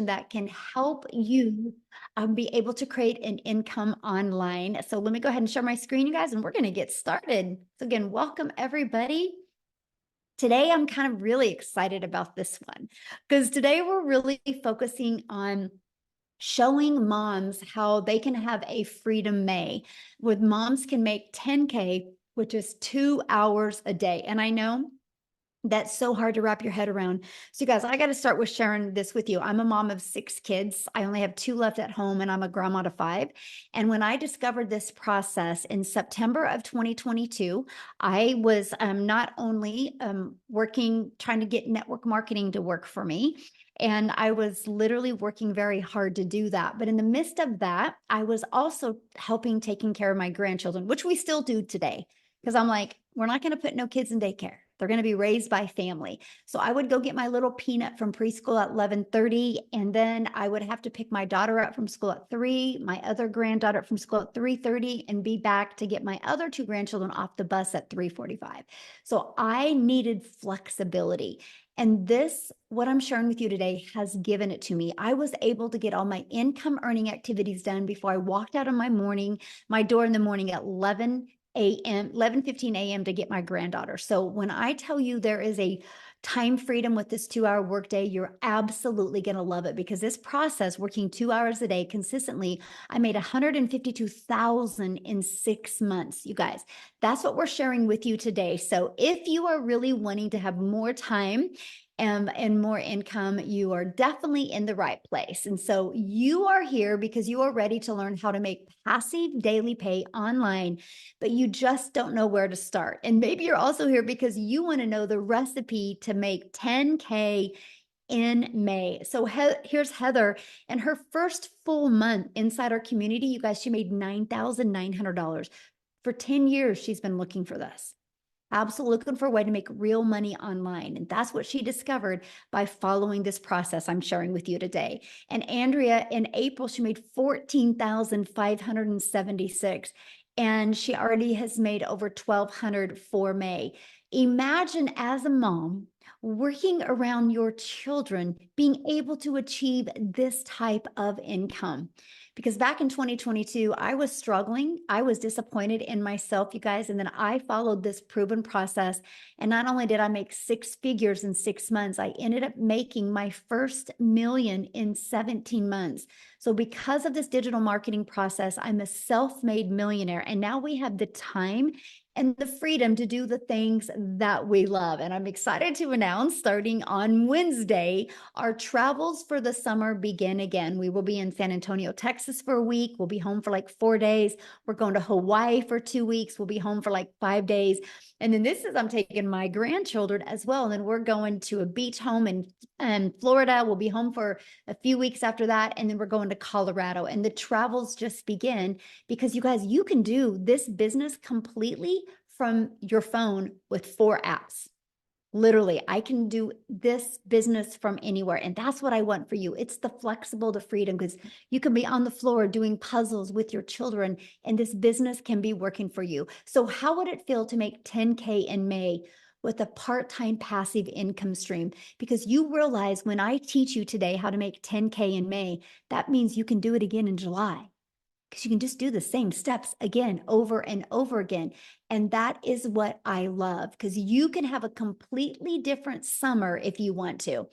that can help you be able to create an income online. So let me go ahead and share my screen, you guys, and we're going to get started. So again, welcome everybody. Today, I'm kind of really excited about this one because today we're really focusing on showing moms how they can have a Freedom May, where moms can make 10K, which is 2 hours a day. And I know that's so hard to wrap your head around. So, you guys, I got to start with sharing this with you. I'm a mom of 6 kids. I only have 2 left at home, and I'm a grandma to 5. And when I discovered this process in September of 2022, I was not only trying to get network marketing to work for me, and I was literally working very hard to do that. But in the midst of that, I was also taking care of my grandchildren, which we still do today. Because I'm like, we're not going to put no kids in daycare. They're going to be raised by family. So I would go get my little peanut from preschool at 11:30, and then I would have to pick my daughter up from school at 3, my other granddaughter from school at 3:30, and be back to get my other 2 grandchildren off the bus at 3:45. So I needed flexibility. And this, what I'm sharing with you today, has given it to me. I was able to get all my income earning activities done before I walked out of my door in the morning at 11:15 a.m. to get my granddaughter. So when I tell you there is a time freedom with this 2-hour workday, you're absolutely going to love it, because this process, working 2 hours a day consistently, I made 152,000 in 6 months. You guys, that's what we're sharing with you today. So if you are really wanting to have more time and more income, you are definitely in the right place. And so you are here because you are ready to learn how to make passive daily pay online, but you just don't know where to start. And maybe you're also here because you want to know the recipe to make 10K in May. So here's Heather, and her first full month inside our community, you guys, she made $9,900. For 10 years, she's been looking for this. Absolutely looking for a way to make real money online. And that's what she discovered by following this process I'm sharing with you today. And Andrea, in April, she made 14,576, and she already has made over 1,200 for May. Imagine, as a mom, working around your children, being able to achieve this type of income. Because back in 2022, I was struggling. I was disappointed in myself, you guys. And then I followed this proven process. And not only did I make 6 figures in 6 months, I ended up making my first million in 17 months. So because of this digital marketing process, I'm a self-made millionaire. And now we have the time and the freedom to do the things that we love. And I'm excited to announce, starting on Wednesday, our travels for the summer begin again. We will be in San Antonio, Texas for a week. We'll be home for like 4 days. We're going to Hawaii for 2 weeks. We'll be home for like 5 days. And then I'm taking my grandchildren as well. And then we're going to a beach home in Florida. We'll be home for a few weeks after that. And then we're going to Colorado. And the travels just begin, because you guys, you can do this business completely from your phone with 4 apps. Literally, I can do this business from anywhere. And that's what I want for you. It's the flexible, the freedom, because you can be on the floor doing puzzles with your children, and this business can be working for you. So how would it feel to make 10K in May with a part-time passive income stream? Because you realize, when I teach you today how to make 10K in May, that means you can do it again in July, because you can just do the same steps again, over and over again. And that is what I love, because you can have a completely different summer if you want to.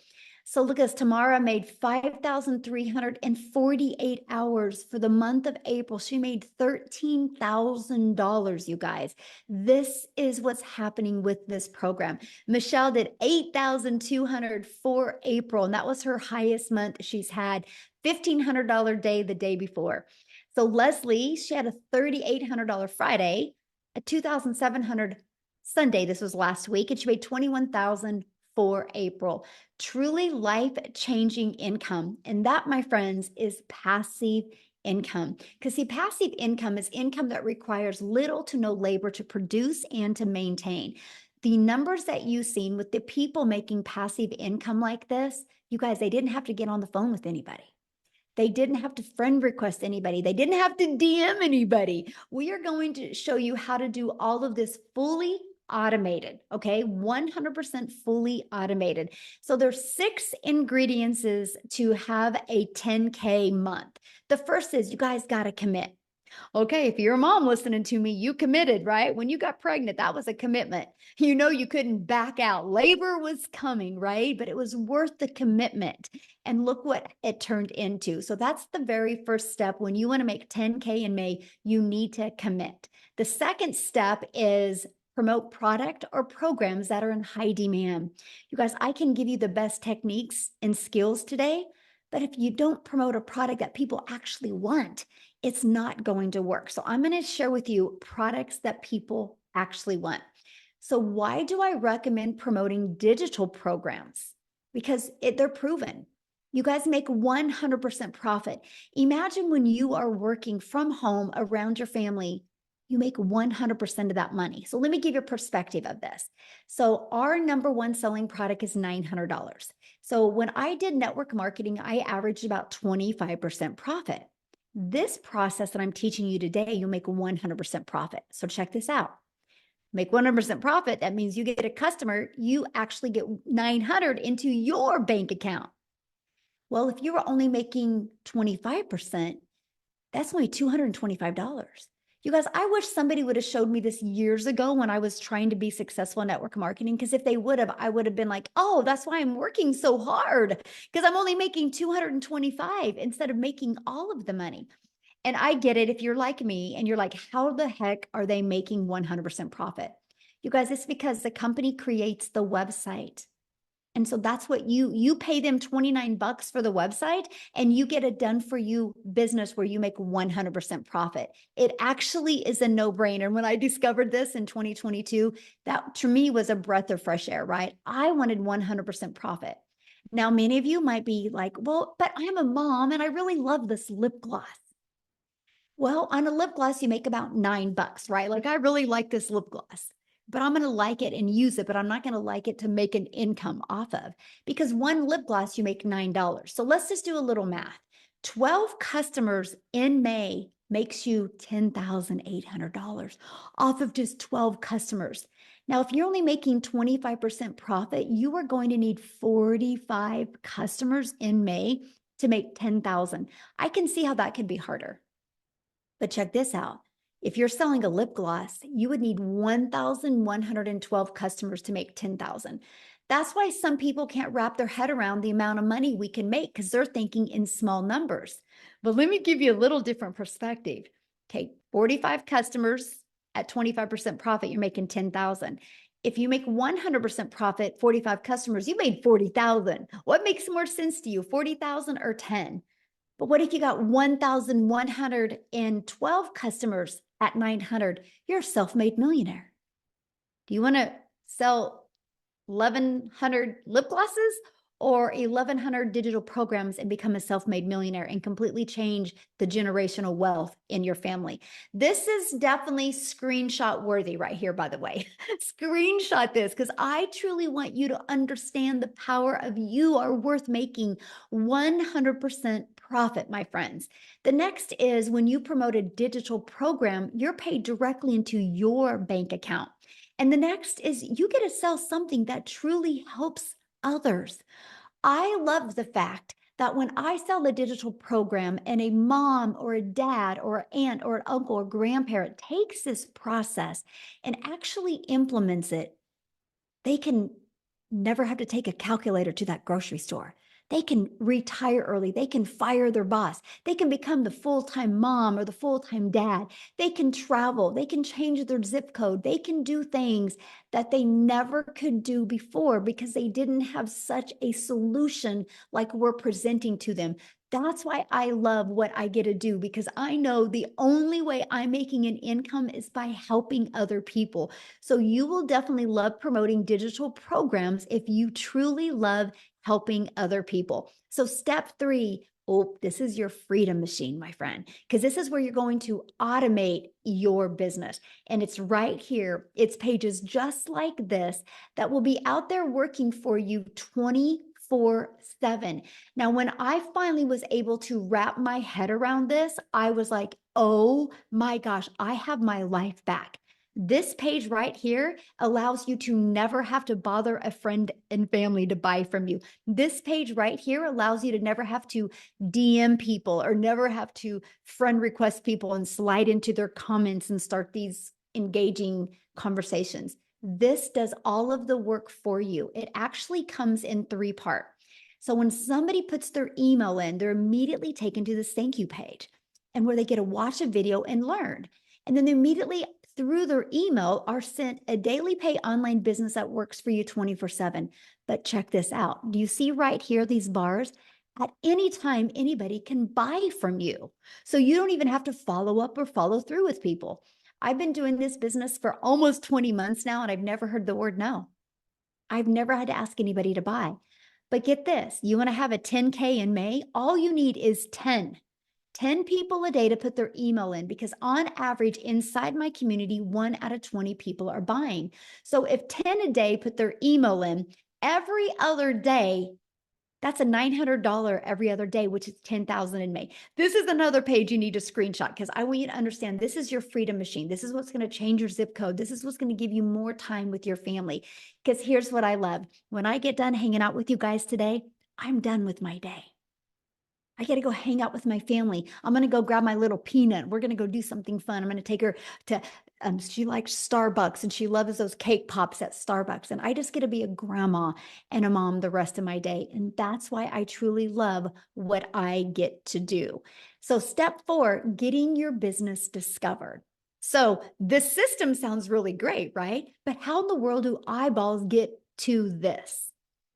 So look, as Tamara made 5,348 hours for the month of April. She made $13,000, you guys. This is what's happening with this program. Michelle did 8,200 for April, and that was her highest month she's had. $1,500 day the day before. So Leslie, she had a $3,800 Friday, a $2,700 Sunday. This was last week, and she made $21,000 for April. Truly life-changing income. And that, my friends, is passive income. Because see, passive income is income that requires little to no labor to produce and to maintain. The numbers that you've seen with the people making passive income like this, you guys, they didn't have to get on the phone with anybody. They didn't have to friend request anybody. They didn't have to DM anybody. We are going to show you how to do all of this fully automated, okay? 100% fully automated. So there's 6 ingredients to have a 10K month. The first is you guys got to commit. Okay, if you're a mom listening to me, you committed, right? When you got pregnant, that was a commitment. You know, you couldn't back out. Labor was coming, right? But it was worth the commitment. And look what it turned into. So that's the very first step. When you want to make 10K in May, you need to commit. The second step is promote product or programs that are in high demand. You guys, I can give you the best techniques and skills today, but if you don't promote a product that people actually want, it's not going to work. So I'm going to share with you products that people actually want. So why do I recommend promoting digital programs? Because they're proven. You guys make 100% profit. Imagine when you are working from home around your family, you make 100% of that money. So let me give you a perspective of this. So our number one selling product is $900. So when I did network marketing, I averaged about 25% profit. This process that I'm teaching you today, you'll make 100% profit. So check this out. Make 100% profit. That means you get a customer, you actually get 900 into your bank account. Well, if you were only making 25%, that's only $225. You guys, I wish somebody would have showed me this years ago when I was trying to be successful in network marketing, because if they would have, I would have been like, oh, that's why I'm working so hard, because I'm only making 225 instead of making all of the money. And I get it if you're like me and you're like, how the heck are they making 100% profit? You guys, it's because the company creates the website. And so that's what you pay them $29 for the website and you get a done for you business where you make 100% profit. It actually is a no-brainer. And when I discovered this in 2022, that to me was a breath of fresh air, right? I wanted 100% profit. Now, many of you might be like, well, but I'm a mom and I really love this lip gloss. Well, on a lip gloss, you make about $9, right? Like, I really like this lip gloss, but I'm going to like it and use it, but I'm not going to like it to make an income off of, because one lip gloss, you make $9. So let's just do a little math. 12 customers in May makes you $10,800 off of just 12 customers. Now, if you're only making 25% profit, you are going to need 45 customers in May to make 10,000. I can see how that could be harder. But check this out. If you're selling a lip gloss, you would need 1,112 customers to make 10,000. That's why some people can't wrap their head around the amount of money we can make, because they're thinking in small numbers. But let me give you a little different perspective. Okay, 45 customers at 25% profit, you're making 10,000. If you make 100% profit, 45 customers, you made 40,000. What makes more sense to you, 40,000 or 10? But what if you got 1,112 customers at 900? You're a self-made millionaire. Do you want to sell 1,100 lip glosses or 1,100 digital programs and become a self-made millionaire and completely change the generational wealth in your family? This is definitely screenshot worthy right here, by the way. Screenshot this, because I truly want you to understand the power of you are worth making 100% profit, my friends. The next is when you promote a digital program, you're paid directly into your bank account. And the next is you get to sell something that truly helps others. I love the fact that when I sell a digital program and a mom or a dad or an aunt or an uncle or grandparent takes this process and actually implements it, they can never have to take a calculator to that grocery store. They can retire early. They can fire their boss. They can become the full-time mom or the full-time dad. They can travel. They can change their zip code. They can do things that they never could do before because they didn't have such a solution like we're presenting to them. That's why I love what I get to do, because I know the only way I'm making an income is by helping other people. So you will definitely love promoting digital programs if you truly love helping other people. So step 3, oh, this is your freedom machine, my friend, because this is where you're going to automate your business. And it's right here. It's pages just like this that will be out there working for you 24/7. Now, when I finally was able to wrap my head around this, I was like, oh my gosh, I have my life back. This page right here allows you to never have to bother a friend and family to buy from you. This page right here allows you to never have to DM people or never have to friend request people and slide into their comments and start these engaging conversations. This does all of the work for you. It actually comes in 3 parts. So when somebody puts their email in, they're immediately taken to this thank you page and where they get to watch a video and learn. And then they immediately through their email are sent a daily pay online business that works for you 24/7. But check this out. Do you see right here, these bars? At any time, anybody can buy from you. So you don't even have to follow up or follow through with people. I've been doing this business for almost 20 months now, and I've never heard the word no. I've never had to ask anybody to buy. But get this, you want to have a 10K in May? All you need is 10 people a day to put their email in, because on average inside my community, 1 out of 20 people are buying. So if 10 a day put their email in every other day, that's a $900 every other day, which is 10,000 in May. This is another page you need to screenshot because I want you to understand this is your freedom machine. This is what's going to change your zip code. This is what's going to give you more time with your family. Because here's what I love. When I get done hanging out with you guys today, I'm done with my day. I got to go hang out with my family. I'm going to go grab my little peanut. We're going to go do something fun. I'm going to take her to, she likes Starbucks and she loves those cake pops at Starbucks. And I just get to be a grandma and a mom the rest of my day. And that's why I truly love what I get to do. So step 4, getting your business discovered. So this system sounds really great, right? But how in the world do eyeballs get to this?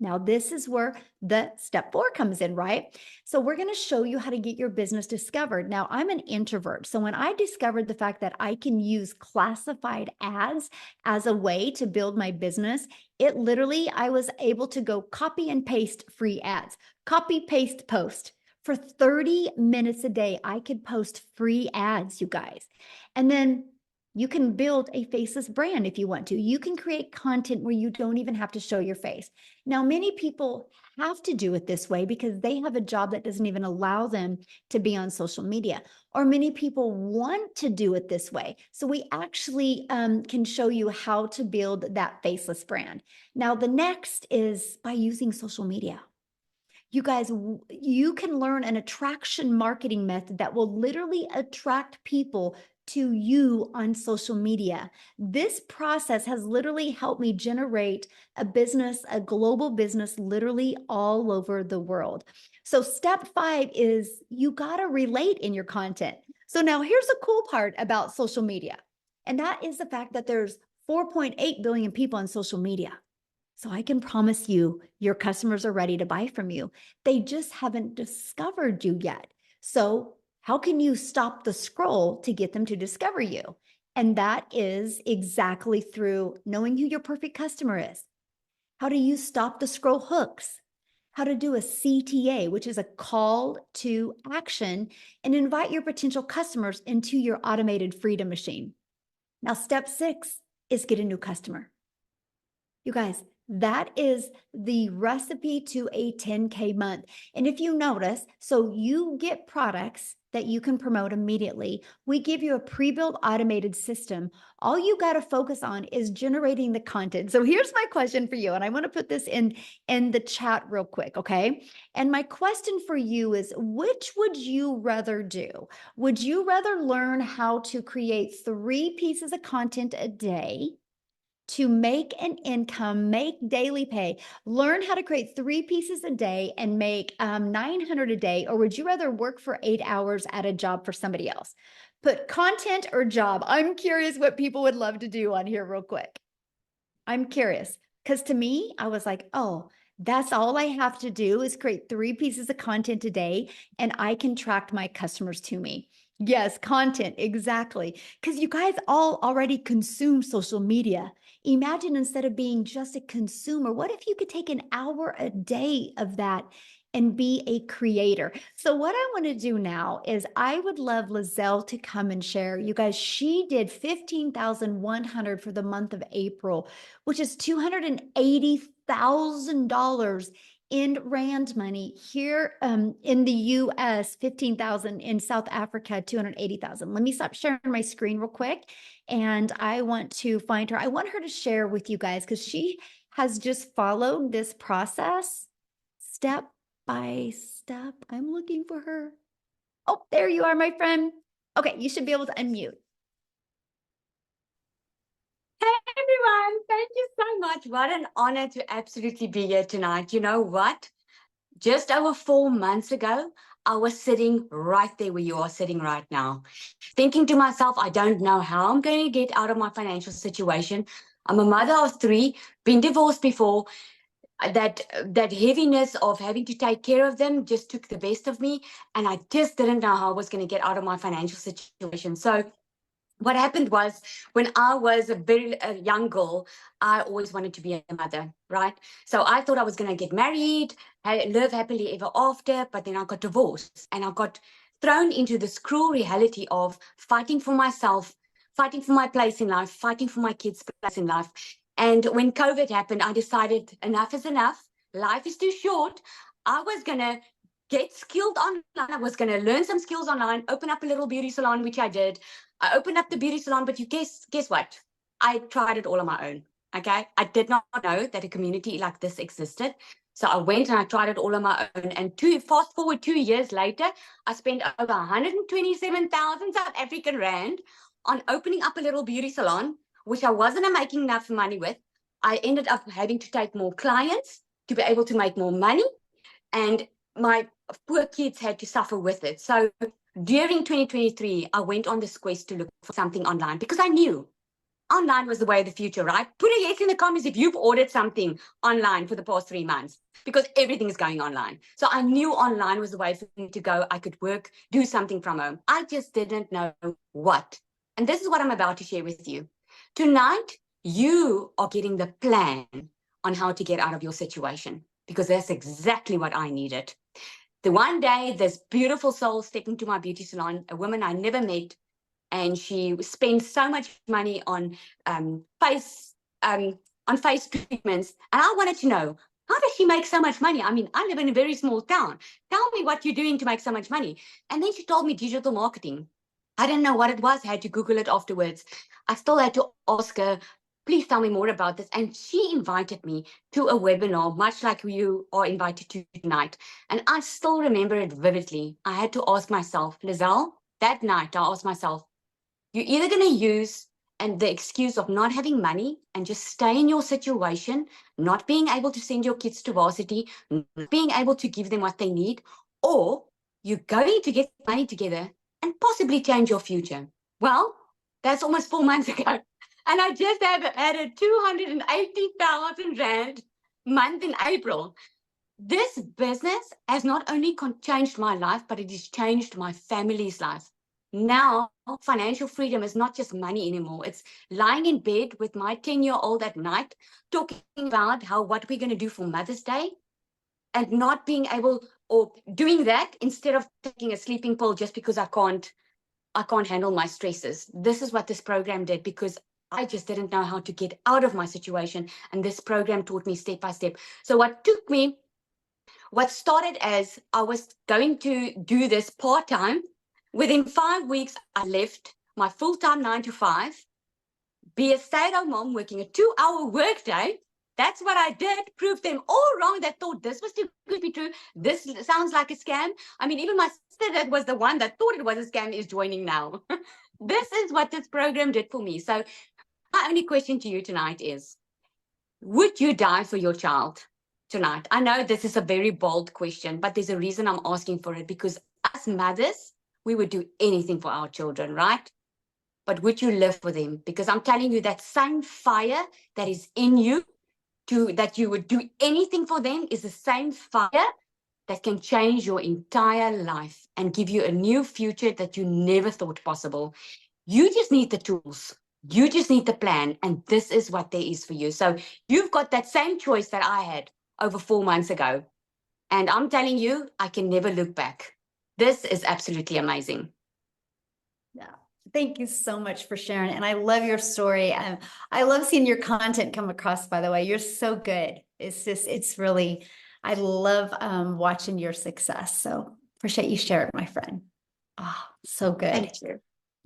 Now, this is where the step 4 comes in, right? So we're going to show you how to get your business discovered. Now, I'm an introvert. So when I discovered the fact that I can use classified ads as a way to build my business, it literally, I was able to go copy and paste free ads, copy, paste, post. For 30 minutes a day, I could post free ads, you guys. And then you can build a faceless brand if you want to. You can create content where you don't even have to show your face. Now, many people have to do it this way because they have a job that doesn't even allow them to be on social media. Or many people want to do it this way. So we actually can show you how to build that faceless brand. Now, the next is by using social media. You guys, you can learn an attraction marketing method that will literally attract people to you on social media. This process has literally helped me generate a business, a global business, literally all over the world. So step 5 is you got to relate in your content. So now here's a cool part about social media. And that is the fact that there's 4.8 billion people on social media. So I can promise you, your customers are ready to buy from you. They just haven't discovered you yet. So how can you stop the scroll to get them to discover you? And that is exactly through knowing who your perfect customer is. How do you stop the scroll hooks? How to do a CTA, which is a call to action, and invite your potential customers into your automated freedom machine. Now, step 6 is get a new customer. You guys, that is the recipe to a 10K month. And if you notice, so you get products that you can promote immediately. We give you a pre-built automated system. All you got to focus on is generating the content. So here's my question for you. And I want to put this in the chat real quick, okay? And my question for you is, which would you rather do? Would you rather learn how to create 3 pieces of content a day to make an income, make daily pay, learn how to create 3 pieces a day and make 900 a day? Or would you rather work for 8 hours at a job for somebody else? Put content or job. I'm curious what people would love to do on here real quick. I'm curious because to me, I was like, oh, that's all I have to do is create 3 pieces of content a day and I can track my customers to me. Yes, content, exactly. Because you guys all already consume social media. Imagine instead of being just a consumer, what if you could take an hour a day of that and be a creator? So what I want to do now is I would love Lizelle to come and share. You guys, she did 15,100 for the month of April, which is $280,000 in rand money. Here in the US, 15,000. In South Africa, 280,000. Let me stop sharing my screen real quick. And I want to find her. I want her to share with you guys because she has just followed this process step by step. I'm looking for her. Oh, there you are, my friend. Okay, you should be able to unmute. Hey everyone, thank you so much. What an honor to absolutely be here tonight. You know what? Just over 4 months ago, I was sitting right there where you are sitting right now, thinking to myself, I don't know how I'm going to get out of my financial situation. I'm a mother of 3, been divorced before. That heaviness of having to take care of them just took the best of me, and I just didn't know how I was going to get out of my financial situation. So what happened was, when I was a young girl, I always wanted to be a mother, right? So I thought I was going to get married, live happily ever after, but then I got divorced and I got thrown into this cruel reality of fighting for myself, fighting for my place in life, fighting for my kids' place in life. And when COVID happened, I decided enough is enough. Life is too short. I was going to get skilled online. I was going to learn some skills online, open up a little beauty salon, which I did. I opened up the beauty salon, but you guess what? I tried it all on my own. Okay. I did not know that a community like this existed. So I went and I tried it all on my own. And fast forward 2 years later, I spent over 127,000 South African Rand on opening up a little beauty salon, which I wasn't making enough money with. I ended up having to take more clients to be able to make more money. And my poor kids had to suffer with it. So during 2023, I went on this quest to look for something online because I knew online was the way of the future, right? Put a yes in the comments if you've ordered something online for the past 3 months, because everything is going online. So I knew online was the way for me to go. I could work, do something from home. I just didn't know what. And this is what I'm about to share with you. Tonight, you are getting the plan on how to get out of your situation, because that's exactly what I needed. The one day, this beautiful soul stepped into my beauty salon, a woman I never met, and she spends so much money on face treatments. And I wanted to know, how does she make so much money? I mean, I live in a very small town. Tell me what you're doing to make so much money. And then she told me digital marketing. I didn't know what it was. I had to Google it afterwards. I still had to ask her, please tell me more about this. And she invited me to a webinar, much like you are invited to tonight. And I still remember it vividly. I had to ask myself, Lizelle, that night, I asked myself, you're either going to use and the excuse of not having money and just stay in your situation, not being able to send your kids to varsity, not being able to give them what they need, or you're going to get money together and possibly change your future. Well, that's almost 4 months ago. And I just have had a 280,000 Rand month in April. This business has not only changed my life, but it has changed my family's life. Now, financial freedom is not just money anymore. It's lying in bed with my 10-year-old at night, talking about what we're going to do for Mother's Day, and not being able, or doing that instead of taking a sleeping pill just because I can't handle my stresses. This is what this program did, because I just didn't know how to get out of my situation. And this program taught me step by step. So what started as I was going to do this part-time, within 5 weeks, I left my full-time 9 to 5, be a stay-at-home mom working a 2-hour workday. That's what I did. Proved them all wrong that thought this was too good to be true. This sounds like a scam. I mean, even my sister, that was the one that thought it was a scam, is joining now. This is what this program did for me. So my only question to you tonight is, would you die for your child tonight? I know this is a very bold question, but there's a reason I'm asking for it, because as mothers, we would do anything for our children, right? But would you live for them? Because I'm telling you, that same fire that is in you, that you would do anything for them, is the same fire that can change your entire life and give you a new future that you never thought possible. You just need the tools. You just need the plan. And this is what there is for you. So you've got that same choice that I had over 4 months ago. And I'm telling you, I can never look back. This is absolutely amazing. Yeah. Thank you so much for sharing. And I love your story. I love seeing your content come across, by the way. You're so good. It's really, I love watching your success. So appreciate you sharing, my friend. Oh, so good. Thank you.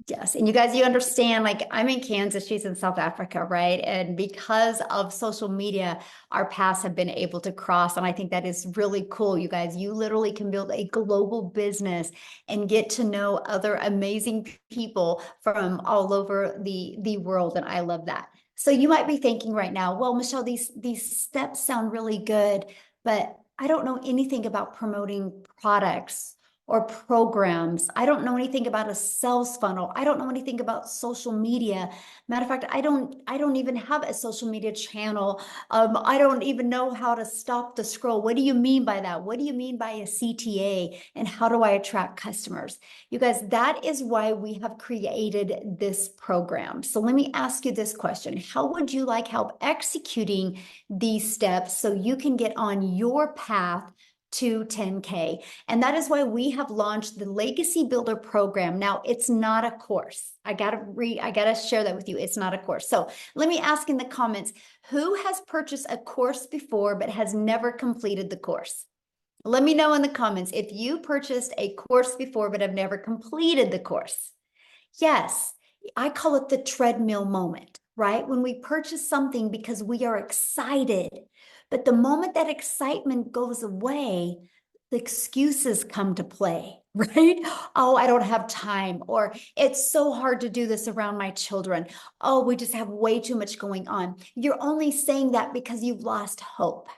Yes. And you guys, you understand, like I'm in Kansas, she's in South Africa, right? And because of social media, our paths have been able to cross. And I think that is really cool, you guys. You literally can build a global business and get to know other amazing people from all over the world. And I love that. So you might be thinking right now, well, Michelle, these steps sound really good, but I don't know anything about promoting products or programs. I don't know anything about a sales funnel. I don't know anything about social media. Matter of fact, I don't even have a social media channel. I don't even know how to stop the scroll. What do you mean by that? What do you mean by a CTA? And how do I attract customers? You guys, that is why we have created this program. So let me ask you this question. How would you like help executing these steps so you can get on your path to 10K? And that is why we have launched the Legacy Builder program. Now, it's not a course. I gotta share that with you. It's not a course. So let me ask in the comments, who has purchased a course before but has never completed the course? Let me know in the comments if you purchased a course before but have never completed the course. Yes, I call it the treadmill moment, right? When we purchase something because we are excited, but the moment that excitement goes away, the excuses come to play, right? Oh, I don't have time, or it's so hard to do this around my children. Oh, we just have way too much going on. You're only saying that because you've lost hope.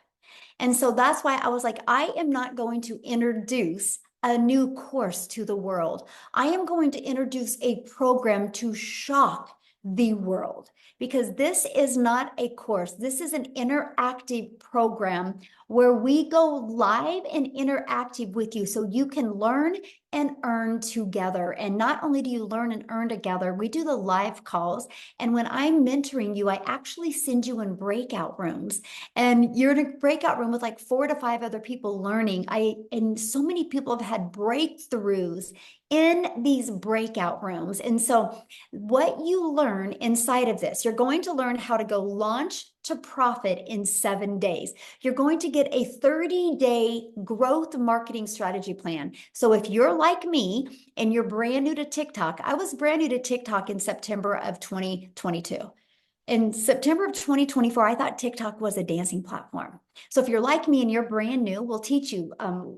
And so that's why I was like, I am not going to introduce a new course to the world. I am going to introduce a program to shock the world, because this is not a course. This is an interactive program where we go live and interactive with you so you can learn and earn together. And not only do you learn and earn together, we do the live calls. And when I'm mentoring you, I actually send you in breakout rooms, and you're in a breakout room with like 4 to 5 other people learning. And so many people have had breakthroughs in these breakout rooms. And so what you learn inside of this, you're going to learn how to go launch to profit in 7 days. You're going to get a 30-day growth marketing strategy plan. So if you're like me and you're brand new to TikTok, I was brand new to TikTok in September of 2022. In September of 2024, I thought TikTok was a dancing platform. So if you're like me and you're brand new, we'll teach you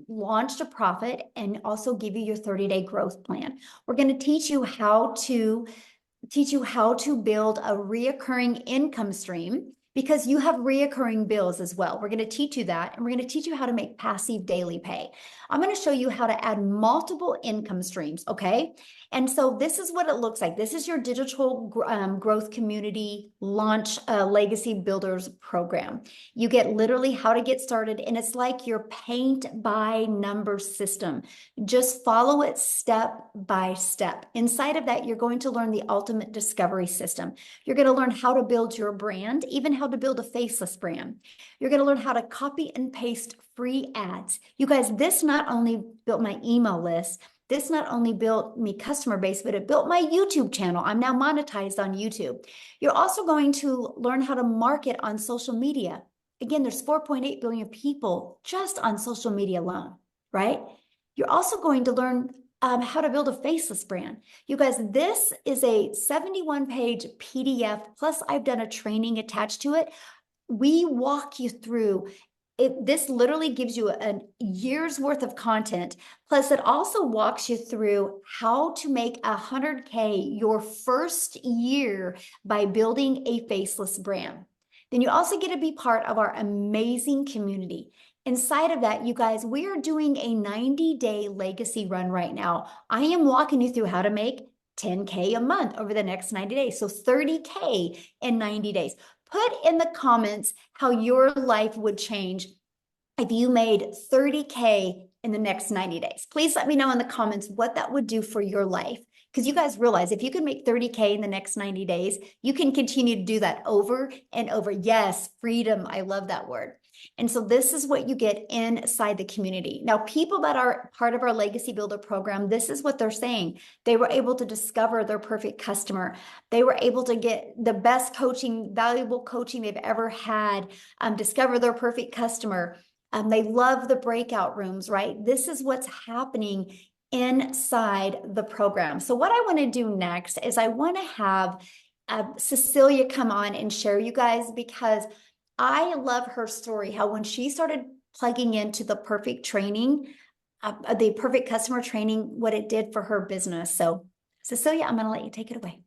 launch to profit and also give you your 30-day growth plan. We're going to teach you how to build a reoccurring income stream, because you have reoccurring bills as well. We're going to teach you that, and we're going to teach you how to make passive daily pay. I'm going to show you how to add multiple income streams, okay? And so this is what it looks like. This is your digital growth community launch legacy builders program. You get literally how to get started, and it's like your paint by number system. Just follow it step by step. Inside of that, you're going to learn the ultimate discovery system. You're going to learn how to build your brand, even how to build a faceless brand. You're going to learn how to copy and paste free ads. You guys, this not only built my email list, this not only built me customer base, but it built my YouTube channel. I'm now monetized on YouTube. You're also going to learn how to market on social media. Again, there's 4.8 billion people just on social media alone, right? You're also going to learn how to build a faceless brand. You guys, this is a 71-page PDF, plus I've done a training attached to it. We walk you through it. This literally gives you a year's worth of content. Plus, it also walks you through how to make 100K your first year by building a faceless brand. Then you also get to be part of our amazing community. Inside of that, you guys, we are doing a 90-day legacy run right now. I am walking you through how to make 10K a month over the next 90 days. So 30K in 90 days. Put in the comments how your life would change if you made 30K in the next 90 days. Please let me know in the comments what that would do for your life. Because you guys realize if you can make 30K in the next 90 days, you can continue to do that over and over. Yes, freedom. I love that word. And so this is what you get inside the community. Now, people that are part of our Legacy Builder program, this is what they're saying. They were able to discover their perfect customer. They were able to get the best coaching, valuable coaching they've ever had, discover their perfect customer, They love the breakout rooms, right? This is what's happening inside the program. So what I want to do next is I want to have Cecilia come on and share you guys, because I love her story, how when she started plugging into the perfect training, the perfect customer training, what it did for her business. So Cecilia, I'm going to let you take it away.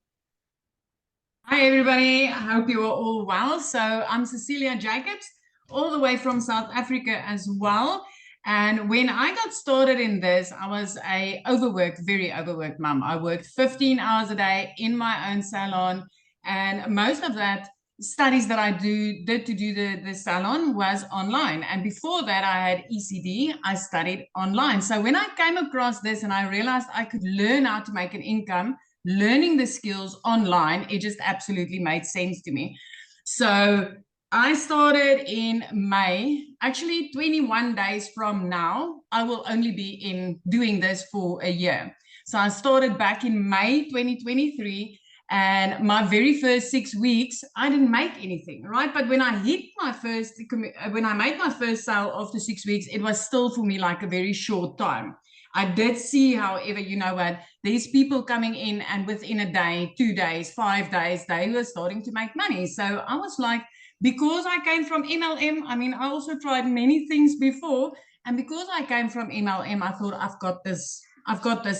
Hi, everybody. I hope you are all well. So I'm Cecilia Jacobs, all the way from South Africa as well. And when I got started in this, I was a overworked, very overworked mom. I worked 15 hours a day in my own salon. And most of that studies that I did to do the salon was online. And before that, I had ECD. I studied online. So when I came across this and I realized I could learn how to make an income, learning the skills online, it just absolutely made sense to me. So I started in May. Actually, 21 days from now, I will only be in doing this for a year. So I started back in May 2023. And my very first 6 weeks, I didn't make anything, right? But when I hit my when I made my first sale after 6 weeks, it was still for me like a very short time. I did see, however, you know what, there's people coming in and within a day, 2 days, 5 days, they were starting to make money. So I was like, because I came from MLM, I mean, I also tried many things before. And because I came from MLM, I thought, I've got this,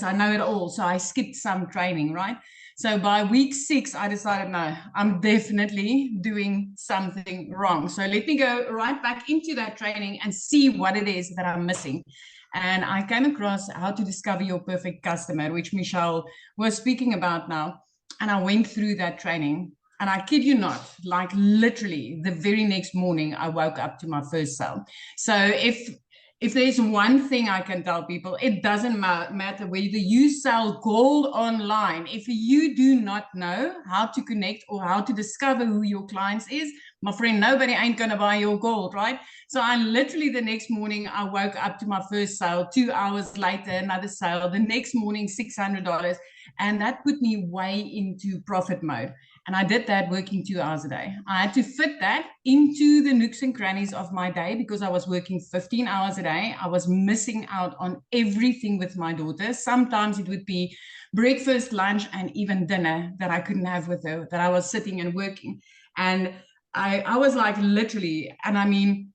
I know it all. So I skipped some training, right? So by week 6, I decided, no, I'm definitely doing something wrong. So let me go right back into that training and see what it is that I'm missing. And I came across How to Discover Your Perfect Customer, which Michelle was speaking about now. And I went through that training. And I kid you not, like literally the very next morning, I woke up to my first sale. So if there's one thing I can tell people, it doesn't matter whether you sell gold online. If you do not know how to connect or how to discover who your clients is, my friend, nobody ain't going to buy your gold, right? So I literally the next morning, I woke up to my first sale. 2 hours later, another sale. The next morning, $600. And that put me way into profit mode. And I did that working 2 hours a day. I had to fit that into the nooks and crannies of my day because I was working 15 hours a day. I was missing out on everything with my daughter. Sometimes it would be breakfast, lunch, and even dinner that I couldn't have with her, that I was sitting and working. And I was like literally, and I mean,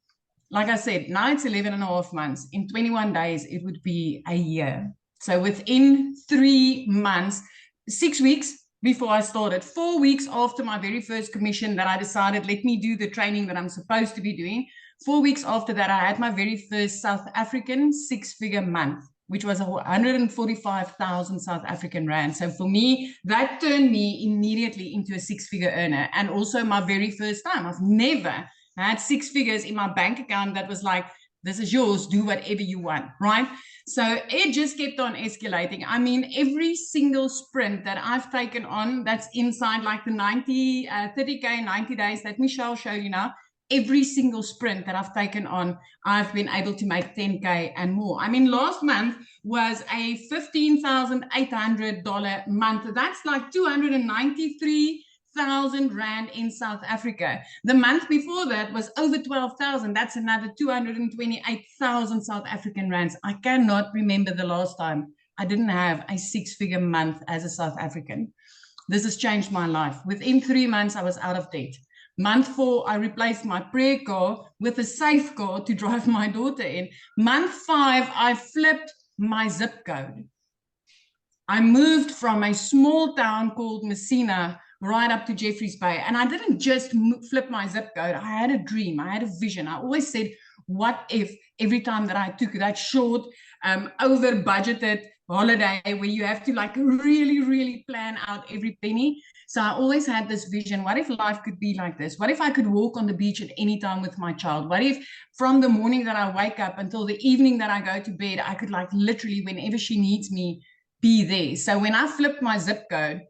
like I said, now it's 11 and a half months. In 21 days, it would be a year. So within 3 months, 6 weeks before I started, 4 weeks after my very first commission that I decided, let me do the training that I'm supposed to be doing. 4 weeks after that, I had my very first South African 6-figure month, which was 145,000 South African rand. So for me, that turned me immediately into a 6-figure earner. And also my very first time. I've never had 6 figures in my bank account that was like, this is yours, do whatever you want, right? So it just kept on escalating. I mean, every single sprint that I've taken on that's inside like the 30K, 90 days that Michelle showed you now, every single sprint that I've taken on, I've been able to make 10K and more. I mean, last month was a $15,800 month. That's like 293,000 rand in South Africa. The month before that was over 12,000. That's another 228,000 South African rands. I cannot remember the last time I didn't have a 6-figure month as a South African. This has changed my life. Within 3 months, I was out of debt. Month 4, I replaced my prayer car with a safe car to drive my daughter in. Month 5, I flipped my zip code. I moved from a small town called Messina right up to Jeffreys Bay. And I didn't just flip my zip code. I had a dream. I had a vision. I always said, what if every time that I took that short, over budgeted holiday where you have to like really, really plan out every penny. So I always had this vision. What if life could be like this? What if I could walk on the beach at any time with my child? What if from the morning that I wake up until the evening that I go to bed, I could like literally whenever she needs me, be there. So when I flipped my zip code,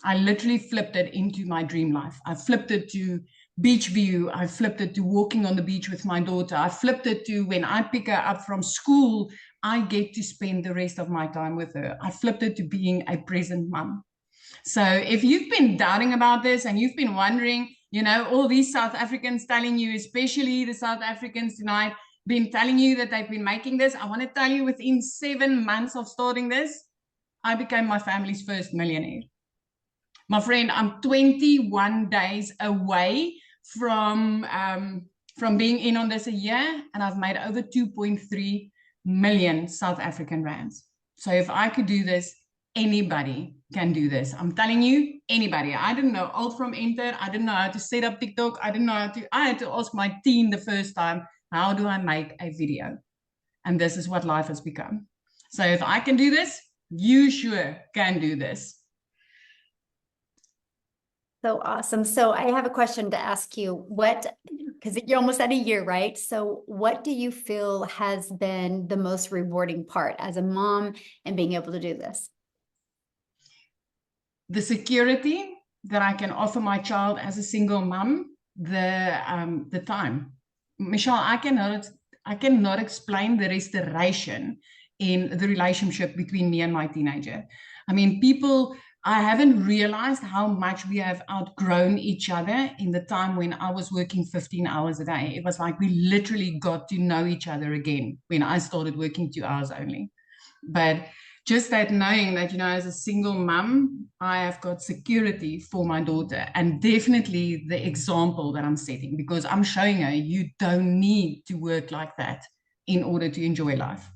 I literally flipped it into my dream life. I flipped it to beach view. I flipped it to walking on the beach with my daughter. I flipped it to when I pick her up from school, I get to spend the rest of my time with her. I flipped it to being a present mom. So if you've been doubting about this and you've been wondering, you know, all these South Africans telling you, especially the South Africans tonight, been telling you that they've been making this. I want to tell you, within 7 months of starting this, I became my family's first millionaire. My friend, I'm 21 days away from being in on this a year, and I've made over 2.3 million South African rands. So if I could do this, anybody can do this. I'm telling you, anybody. I didn't know alt from enter. I didn't know how to set up TikTok. I had to ask my team the first time, how do I make a video? And this is what life has become. So if I can do this, you sure can do this. So awesome. So I have a question to ask you. Because you're almost at a year, right? So what do you feel has been the most rewarding part as a mom and being able to do this? The security that I can offer my child as a single mom, the time. Michelle, I cannot explain the restoration in the relationship between me and my teenager. I mean, I haven't realized how much we have outgrown each other in the time when I was working 15 hours a day. It was like we literally got to know each other again when I started working 2 hours only. But just that knowing that, as a single mom, I have got security for my daughter, and definitely the example that I'm setting, because I'm showing her you don't need to work like that in order to enjoy life.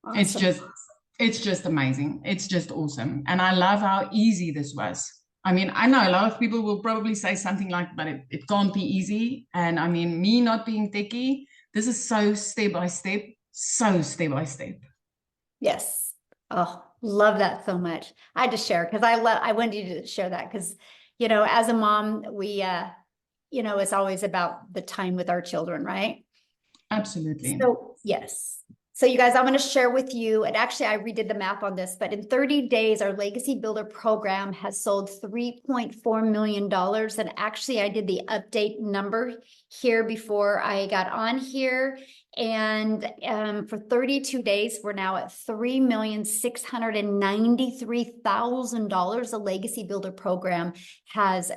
Awesome. It's just amazing. It's just awesome. And I love how easy this was. I mean, I know a lot of people will probably say something like, but it can't be easy. And I mean, me not being techie, this is so step by step. Yes. Oh, love that so much. I had to share because I wanted you to share that because, as a mom, we, it's always about the time with our children, right? Absolutely. So, yes. So you guys, I'm going to share with you, and actually I redid the math on this, but in 30 days, our Legacy Builder program has sold $3.4 million. And actually I did the update number here before I got on here. And for 32 days, we're now at $3,693,000 the Legacy Builder program has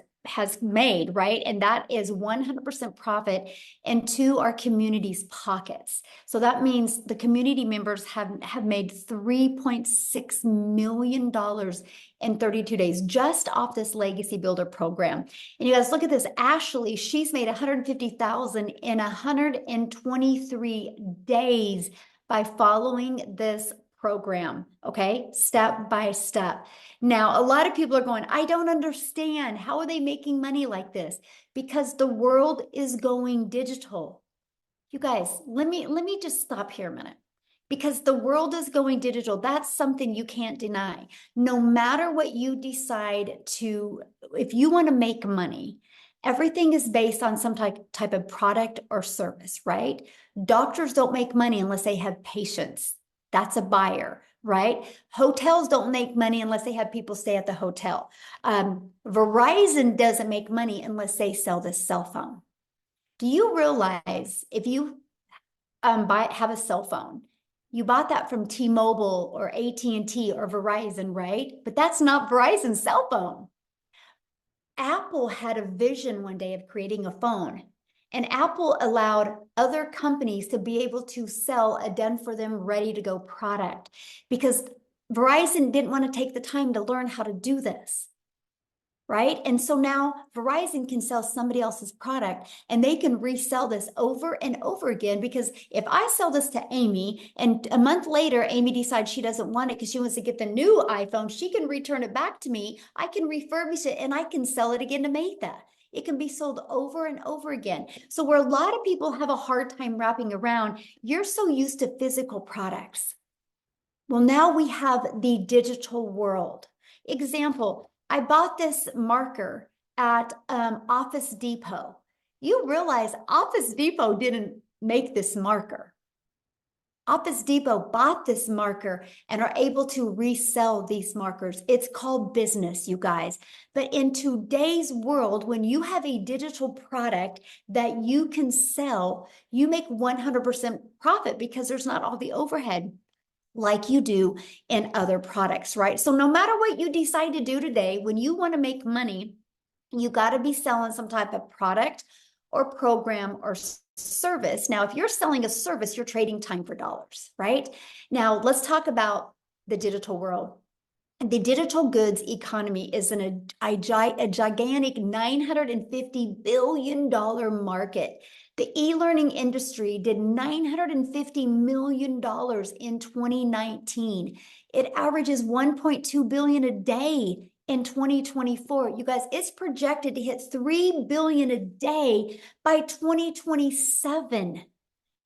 made, right? And that is 100% profit into our community's pockets. So that means the community members have made $3.6 million in 32 days just off this Legacy Builder program. And you guys look at this. Ashley, she's made $150,000 in 123 days by following this program, okay? Step by step. Now, a lot of people are going, I don't understand. How are they making money like this? Because the world is going digital. You guys, let me just stop here a minute. Because the world is going digital. That's something you can't deny. No matter what you decide to, if you want to make money, everything is based on some type of product or service, right? Doctors don't make money unless they have patients. That's a buyer, right? Hotels don't make money unless they have people stay at the hotel. Verizon doesn't make money unless they sell this cell phone. Do you realize if you have a cell phone, you bought that from T-Mobile or AT&T or Verizon, right? But that's not Verizon's cell phone. Apple had a vision one day of creating a phone. And Apple allowed other companies to be able to sell a done-for-them, ready-to-go product because Verizon didn't want to take the time to learn how to do this, right? And so now Verizon can sell somebody else's product and they can resell this over and over again because if I sell this to Amy and a month later, Amy decides she doesn't want it because she wants to get the new iPhone, she can return it back to me. I can refurbish it and I can sell it again to Maytha. It can be sold over and over again. So where a lot of people have a hard time wrapping around, you're so used to physical products. Well, now we have the digital world. Example, I bought this marker at Office Depot. You realize Office Depot didn't make this marker. Office Depot bought this marker and are able to resell these markers. It's called business, you guys. But in today's world, when you have a digital product that you can sell, you make 100% profit because there's not all the overhead like you do in other products, right? So no matter what you decide to do today, when you want to make money, you got to be selling some type of product or program or service. Now, if you're selling a service, you're trading time for dollars, right? Now, let's talk about the digital world. The digital goods economy is a gigantic $950 billion market. The e-learning industry did $950 million in 2019. It averages $1.2 billion a day in 2024. You guys, it's projected to hit $3 billion a day by 2027.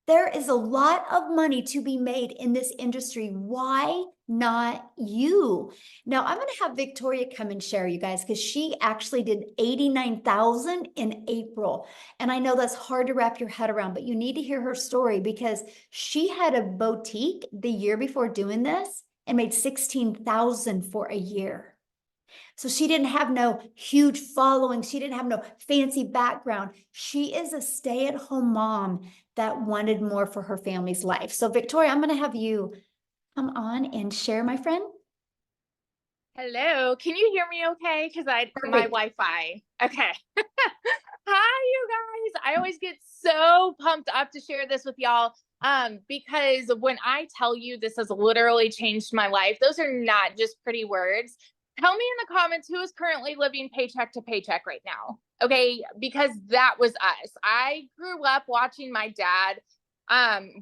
There is a lot of money to be made in this industry. Why not you? Now, I'm going to have Victoria come and share, you guys, because she actually did 89,000 in April. And I know that's hard to wrap your head around, but you need to hear her story because she had a boutique the year before doing this and made 16,000 for a year. So she didn't have no huge following. She didn't have no fancy background. She is a stay-at-home mom that wanted more for her family's life. So Victoria, I'm going to have you come on and share, my friend. Hello, can you hear me okay? Because my Wi-Fi. Okay. Hi, you guys. I always get so pumped up to share this with y'all. Because when I tell you this has literally changed my life, those are not just pretty words. Tell me in the comments who is currently living paycheck to paycheck right now. Okay, because that was us. I grew up watching my dad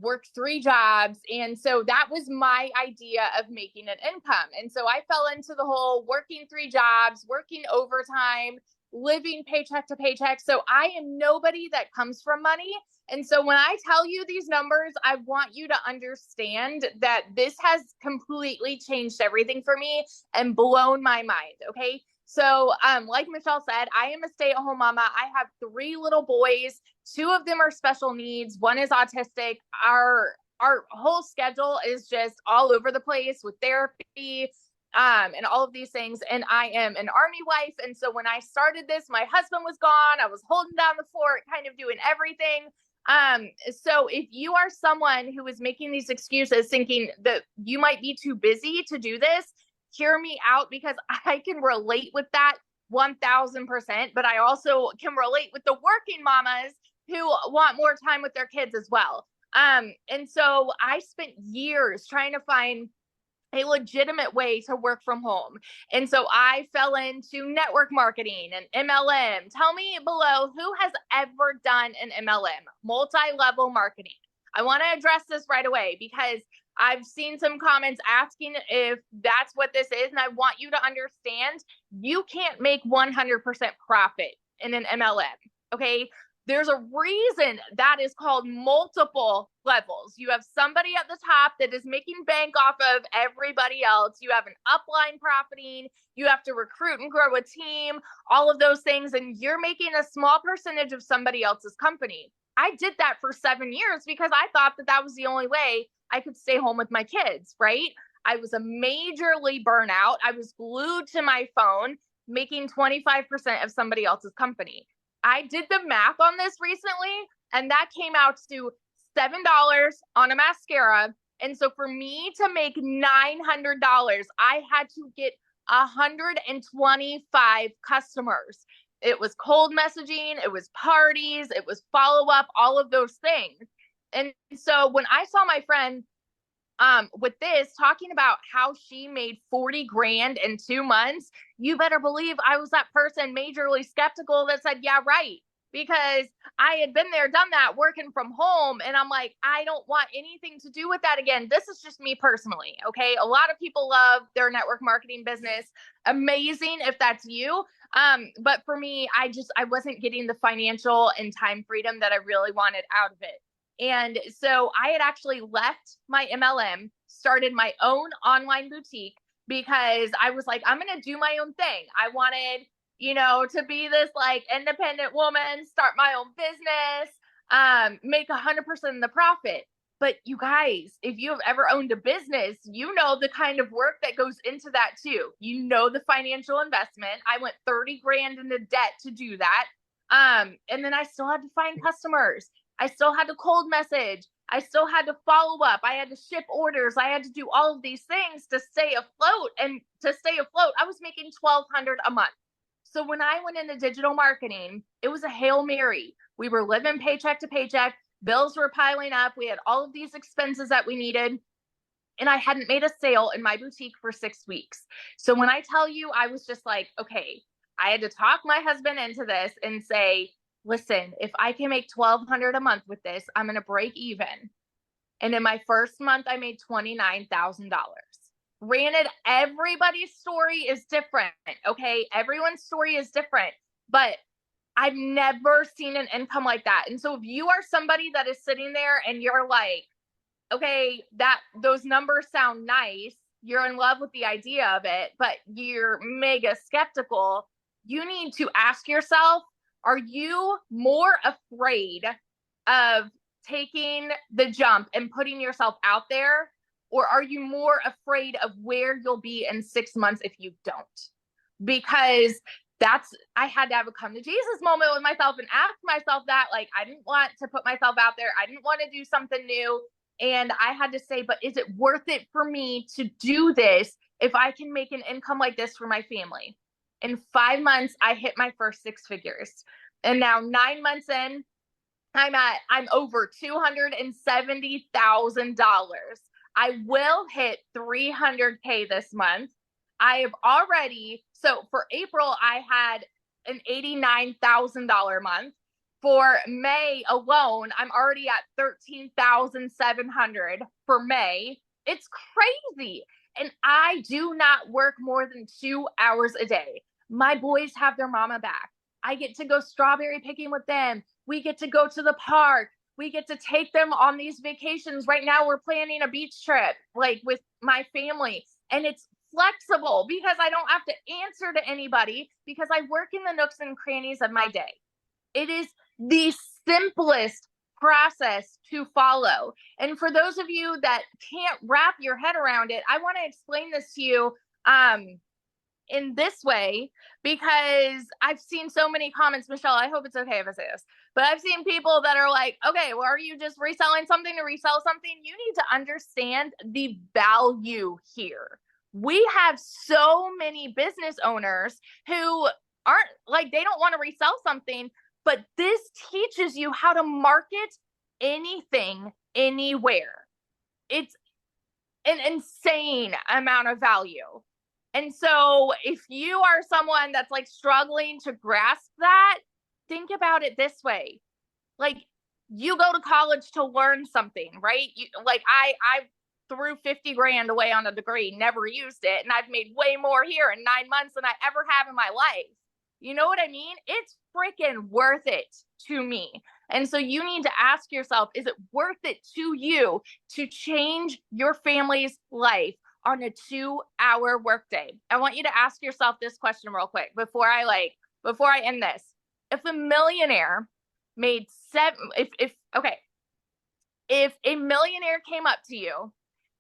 work 3 jobs. And so that was my idea of making an income. And so I fell into the whole working 3 jobs, working overtime, living paycheck to paycheck. So I am nobody that comes from money. And so when I tell you these numbers, I want you to understand that this has completely changed everything for me and blown my mind. Okay. So, like Michelle said, I am a stay-at-home mama. I have 3 little boys. 2 of them are special needs. 1 is autistic. Our whole schedule is just all over the place with therapy, and all of these things. And I am an Army wife. And so when I started this, my husband was gone. I was holding down the fort, kind of doing everything. So if you are someone who is making these excuses thinking that you might be too busy to do this, hear me out, because I can relate with that 1000%, but I also can relate with the working mamas who want more time with their kids as well. And so I spent years trying to find a legitimate way to work from home. And so I fell into network marketing and MLM. Tell me below who has ever done an MLM, multi-level marketing. I want to address this right away because I've seen some comments asking if that's what this is. And I want you to understand you can't make 100% profit in an MLM. Okay. There's a reason that is called multiple levels. You have somebody at the top that is making bank off of everybody else. You have an upline profiting. You have to recruit and grow a team, all of those things. And you're making a small percentage of somebody else's company. I did that for 7 years because I thought that that was the only way I could stay home with my kids, right? I was a majorly burnout. I was glued to my phone, making 25% of somebody else's company. I did the math on this recently, and that came out to $7 on a mascara. And so for me to make $900, I had to get 125 customers. It was cold messaging, it was parties, it was follow-up, all of those things. And so when I saw my friend with this talking about how she made 40 grand in 2 months, you better believe I was that person majorly skeptical that said, yeah, right. Because I had been there, done that, working from home. And I'm like, I don't want anything to do with that again. This is just me personally. Okay. A lot of people love their network marketing business. Amazing if that's you. But for me, I wasn't getting the financial and time freedom that I really wanted out of it. And so I had actually left my MLM, started my own online boutique because I was like, I'm going to do my own thing. I wanted, to be this like independent woman, start my own business, make 100% of the profit. But you guys, if you have ever owned a business, you know the kind of work that goes into that too. You know the financial investment. I went 30 grand into debt to do that. And then I still had to find customers. I still had to cold message. I still had to follow up. I had to ship orders. I had to do all of these things to stay afloat. And to stay afloat, I was making $1,200 a month. So when I went into digital marketing, it was a Hail Mary. We were living paycheck to paycheck. Bills were piling up. We had all of these expenses that we needed. And I hadn't made a sale in my boutique for 6 weeks. So when I tell you, I was just like, okay, I had to talk my husband into this and say, listen, if I can make $1,200 a month with this, I'm going to break even. And in my first month, I made $29,000. Granted, everybody's story is different. Okay. Everyone's story is different, but I've never seen an income like that. And so if you are somebody that is sitting there and you're like, okay, those numbers sound nice, you're in love with the idea of it, but you're mega skeptical, you need to ask yourself, are you more afraid of taking the jump and putting yourself out there? Or are you more afraid of where you'll be in 6 months if you don't? Because I had to have a come to Jesus moment with myself and ask myself that. Like, I didn't want to put myself out there. I didn't want to do something new. And I had to say, but is it worth it for me to do this if I can make an income like this for my family? In 5 months, I hit my first 6 figures. And now 9 months in, I'm over $270,000. I will hit 300K this month. I have already, so for April, I had an $89,000 month. For May alone, I'm already at 13,700 for May. It's crazy. And I do not work more than 2 hours a day. My boys have their mama back. I get to go strawberry picking with them. We get to go to the park. We get to take them on these vacations. Right now, we're planning a beach trip, like with my family. And it's flexible because I don't have to answer to anybody because I work in the nooks and crannies of my day. It is the simplest process to follow. And for those of you that can't wrap your head around it, I want to explain this to you in this way, because I've seen so many comments. Michelle, I hope it's okay if I say this, but I've seen people that are like, okay, well, are you just reselling something to resell something? You need to understand the value here. We have so many business owners who aren't like, they don't want to resell something, but this teaches you how to market anything, anywhere. It's an insane amount of value. And so if you are someone that's like struggling to grasp that, think about it this way. Like, you go to college to learn something, right? I threw 50 grand away on a degree, never used it. And I've made way more here in 9 months than I ever have in my life. You know what I mean? It's freaking worth it to me. And so you need to ask yourself, is it worth it to you to change your family's life on a 2-hour workday? I want you to ask yourself this question real quick before I end this. If a millionaire made if a millionaire came up to you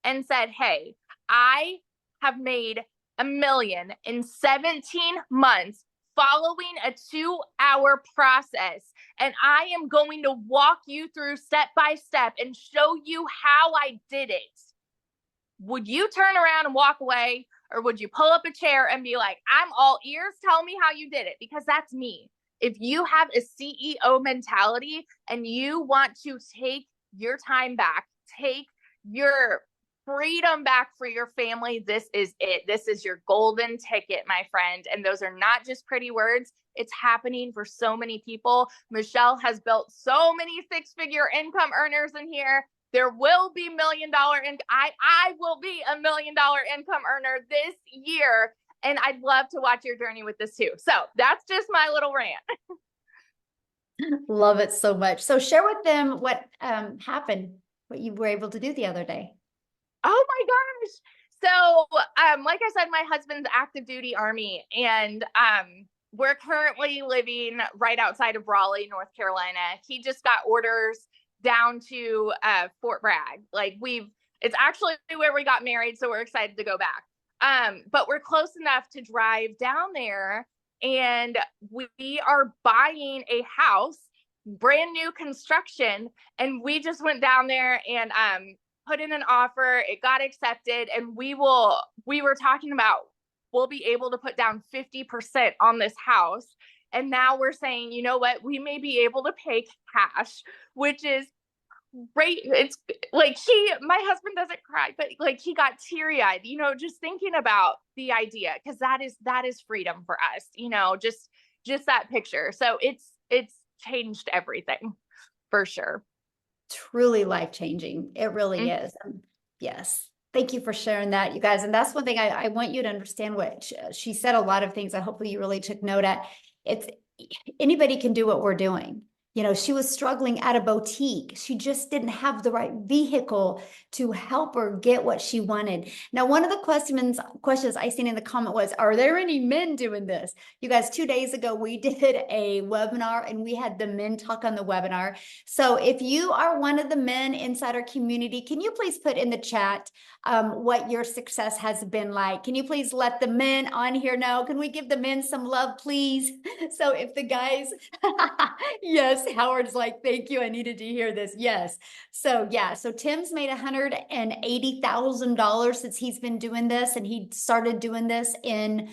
and said, hey, I have made $1 million in 17 months following a 2-hour process, and I am going to walk you through step by step and show you how I did it, would you turn around and walk away, or would you pull up a chair and be like, I'm all ears, tell me how you did it? Because that's me. If you have a CEO mentality and you want to take your time back, take your freedom back for your family, this is it. This is your golden ticket, my friend. And those are not just pretty words. It's happening for so many people. Michelle has built so many 6-figure income earners in here. There will be $1 million, and I will be $1 million income earner this year. And I'd love to watch your journey with this too. So that's just my little rant. Love it so much. So share with them what happened, what you were able to do the other day. Oh my gosh. So, like I said, my husband's active duty Army, and we're currently living right outside of Raleigh, North Carolina. He just got orders down to Fort Bragg. It's actually where we got married, so we're excited to go back. But we're close enough to drive down there, and we are buying a house, brand new construction, and we just went down there and put in an offer. It got accepted, and we were talking about we'll be able to put down 50% on this house. And now we're saying, you know what, we may be able to pay cash, which is great. It's like my husband doesn't cry, but like he got teary-eyed, you know, just thinking about the idea, because that is freedom for us, you know, just that picture. So it's changed everything for sure. Truly life-changing. It really is. Yes. Thank you for sharing that, you guys. And that's one thing I want you to understand. What she said, a lot of things that hopefully you really took note at. It's anybody can do what we're doing. You know, she was struggling at a boutique. She just didn't have the right vehicle to help her get what she wanted. Now, one of the questions I seen in the comment was, are there any men doing this? You guys, 2 days ago, we did a webinar and we had the men talk on the webinar. So if you are one of the men inside our community, can you please put in the chat what your success has been like? Can you please let the men on here know? Can we give the men some love, please? So if the guys, yes, Howard's like, thank you. I needed to hear this. Yes. So yeah, so Tim's made $180,000 since he's been doing this, and he started doing this in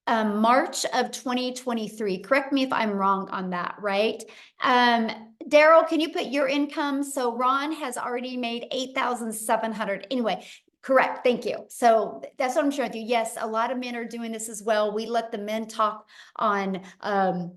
March of 2023. Correct me if I'm wrong on that, right? Daryl, can you put your income? So Ron has already made 8,700. Anyway, correct. Thank you. So that's what I'm sharing with you. Yes, a lot of men are doing this as well. We let the men talk on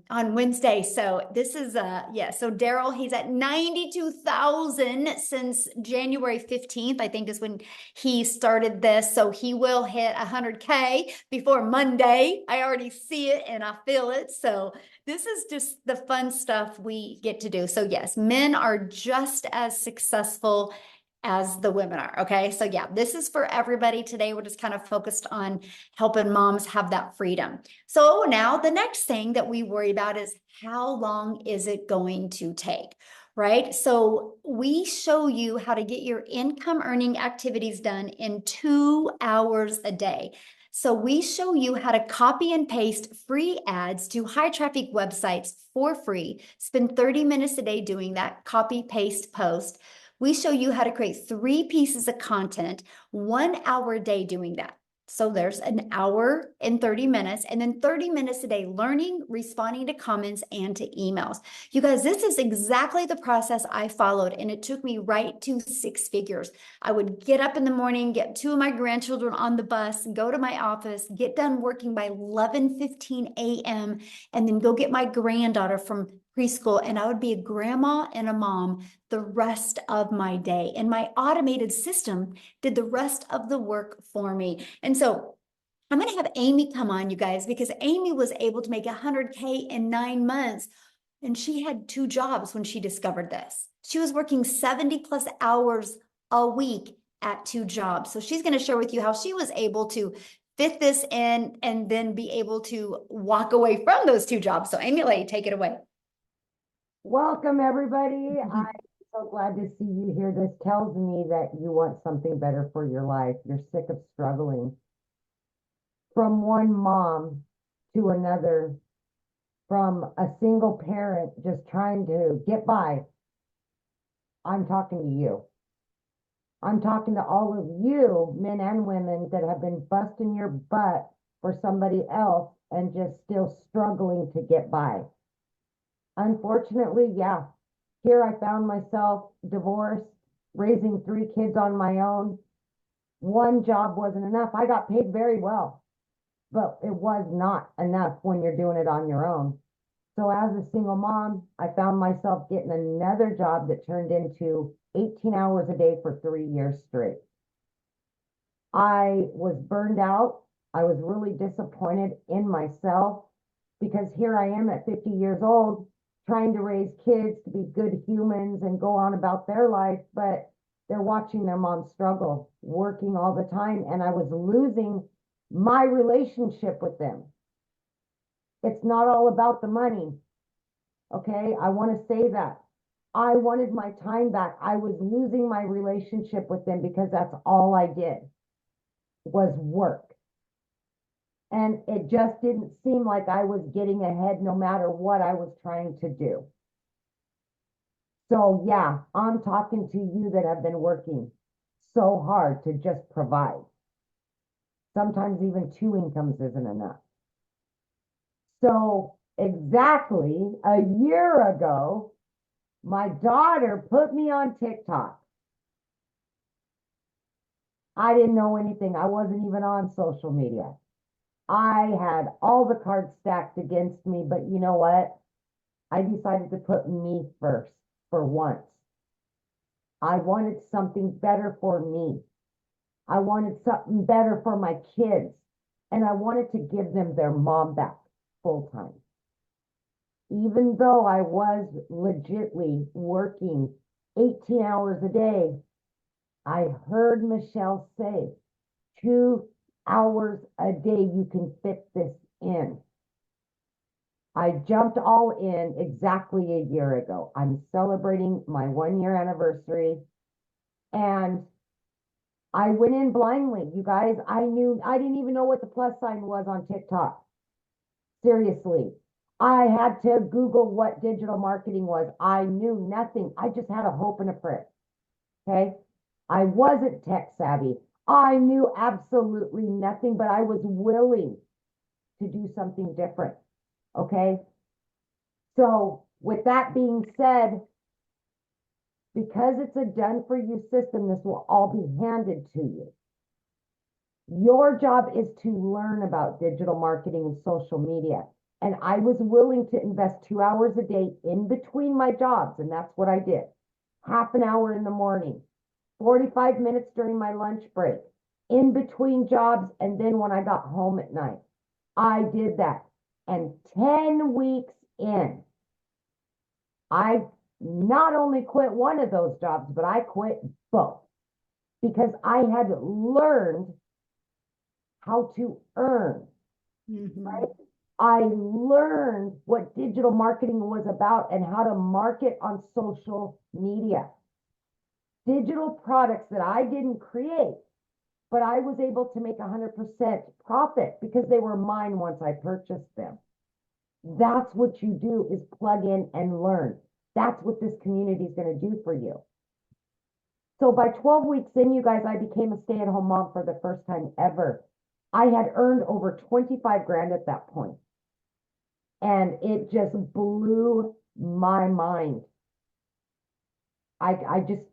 Wednesday. So this is yeah. So Daryl, he's at 92,000 since January 15th, I think is when he started this. So he will hit 100K before Monday. I already see it and I feel it. So this is just the fun stuff we get to do. So yes, men are just as successful as the women are. Okay. So yeah, this is for everybody today. We're just kind of focused on helping moms have that freedom. So now the next thing that we worry about is, how long is it going to take? Right? So we show you how to get your income earning activities done in 2 hours a day. So we show you how to copy and paste free ads to high traffic websites for free. Spend 30 minutes a day doing that, copy, paste, post. We show you how to create 3 pieces of content, 1 hour a day doing that. So there's an hour and 30 minutes, and then 30 minutes a day learning, responding to comments and to emails. You guys, this is exactly the process I followed, and it took me right to 6 figures. I would get up in the morning, get 2 of my grandchildren on the bus, go to my office, get done working by 11:15 a.m., and then go get my granddaughter from preschool, and I would be a grandma and a mom the rest of my day. And my automated system did the rest of the work for me. And so I'm going to have Amy come on, you guys, because Amy was able to make 100K in 9 months. And she had 2 jobs when she discovered this. She was working 70 plus hours a week at 2 jobs. So she's going to share with you how she was able to fit this in and then be able to walk away from those 2 jobs. So Amy, take it away. Welcome, everybody. I'm so glad to see you here. This tells me that you want something better for your life. You're sick of struggling. From one mom to another, from a single parent just trying to get by. I'm talking to you. I'm talking to all of you, men and women, that have been busting your butt for somebody else and just still struggling to get by. Unfortunately, yeah, here I found myself divorced, raising 3 kids on my own. One job wasn't enough. I got paid very well, but it was not enough when you're doing it on your own. So as a single mom, I found myself getting another job that turned into 18 hours a day for 3 years straight. I was burned out. I was really disappointed in myself, because here I am at 50 years old, trying to raise kids to be good humans and go on about their life, but they're watching their mom struggle, working all the time, and I was losing my relationship with them. It's not all about the money, okay? I want to say that. I wanted my time back. I was losing my relationship with them because that's all I did was work. And it just didn't seem like I was getting ahead no matter what I was trying to do. So yeah, I'm talking to you that have been working so hard to just provide. Sometimes even 2 incomes isn't enough. So exactly a year ago, my daughter put me on TikTok. I didn't know anything. I wasn't even on social media. I had all the cards stacked against me, but you know what? I decided to put me first for once. I wanted something better for me. I wanted something better for my kids. And I wanted to give them their mom back full time. Even though I was legitly working 18 hours a day, I heard Michelle say, 2 hours a day, you can fit this in. I jumped all in exactly a year ago. I'm celebrating my 1 year anniversary, and I went in blindly. You guys, I didn't even know what the plus sign was on TikTok. Seriously. I had to Google what digital marketing was. I knew nothing. I just had a hope and a prayer. Okay. I wasn't tech savvy. I knew absolutely nothing, but I was willing to do something different. Okay. So with that being said, because it's a done for you system, this will all be handed to you. Your job is to learn about digital marketing and social media. And I was willing to invest 2 hours a day in between my jobs. And that's what I did. Half an hour in the morning, 45 minutes during my lunch break, in between jobs. And then when I got home at night, I did that. And 10 weeks in, I not only quit one of those jobs, but I quit both because I had learned how to earn, right? I learned what digital marketing was about and how to market on social media. Digital products that I didn't create, but I was able to make 100% profit because they were mine once I purchased them. That's what you do, is plug in and learn. That's what this community is going to do for you. So by 12 weeks in, you guys, I became a stay-at-home mom for the first time ever. I had earned over 25 grand at that point. And it just blew my mind. I just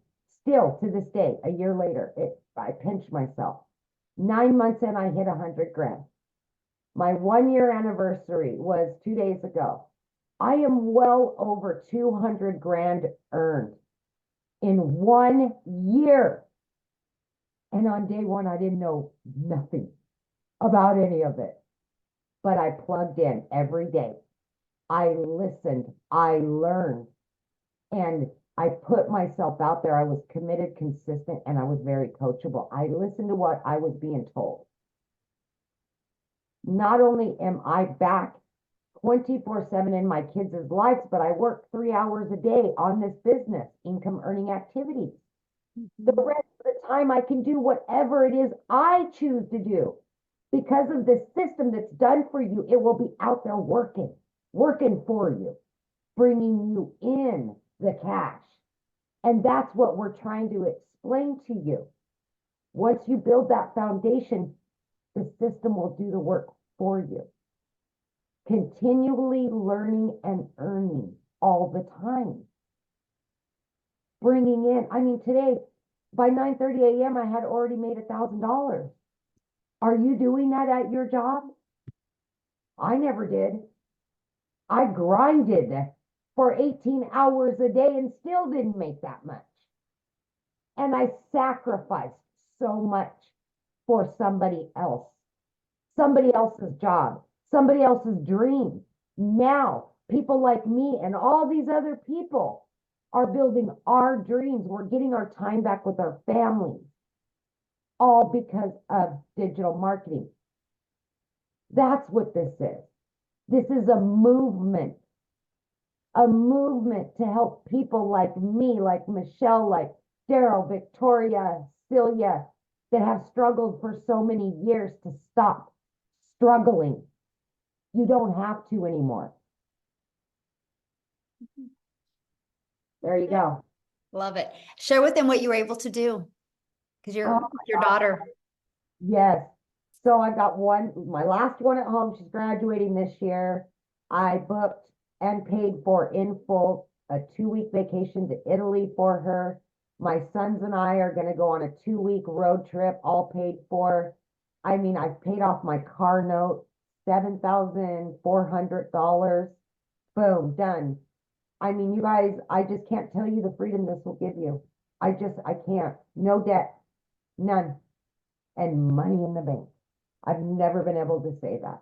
still to this day, a year later, I pinch myself. 9 months in, I hit 100 grand. My 1 year anniversary was 2 days ago. I am well over 200 grand earned in 1 year. And on day one, I didn't know nothing about any of it, but I plugged in every day. I listened, I learned, and I put myself out there. I was committed, consistent, and I was very coachable. I listened to what I was being told. Not only am I back 24/7 in my kids' lives, but I work 3 hours a day on this business, income earning activities. The rest of the time I can do whatever it is I choose to do. Because of this system that's done for you, it will be out there working for you, bringing you in the cash. And that's what we're trying to explain to you. Once you build that foundation, the system will do the work for you. Continually learning and earning all the time. Bringing in, I mean, today, by 9:30 a.m., I had already made $1,000. Are you doing that at your job? I never did. I grinded for 18 hours a day and still didn't make that much. And I sacrificed so much for somebody else, somebody else's job, somebody else's dream. Now, people like me and all these other people are building our dreams. We're getting our time back with our families, all because of digital marketing. That's what this is. This is a movement to help people like me, like Michelle, like Daryl, Victoria, Celia, that have struggled for so many years to stop struggling. You don't have to anymore. There you go. Love it. Share with them what you were able to do because your daughter. Yes. So I've got my last one at home. She's graduating this year. I booked and paid for in full a 2-week vacation to Italy for her. My sons and I are going to go on a 2-week road trip, all paid for. I mean, I've paid off my car note, $7,400. Boom, done. I mean, you guys, I just can't tell you the freedom this will give you. I can't. No debt, none, and money in the bank. I've never been able to say that.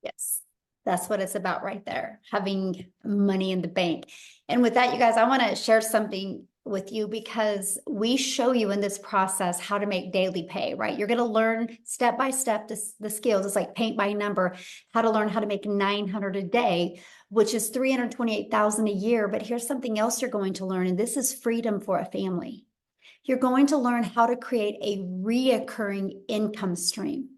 Yes, that's what it's about right there, having money in the bank. And with that, you guys, I want to share something with you because we show you in this process how to make daily pay, right? You're going to learn step by step the skills. It's like paint by number, how to learn how to make 900 a day, which is 328,000 a year. But here's something else you're going to learn, and this is freedom for a family. You're going to learn how to create a reoccurring income stream.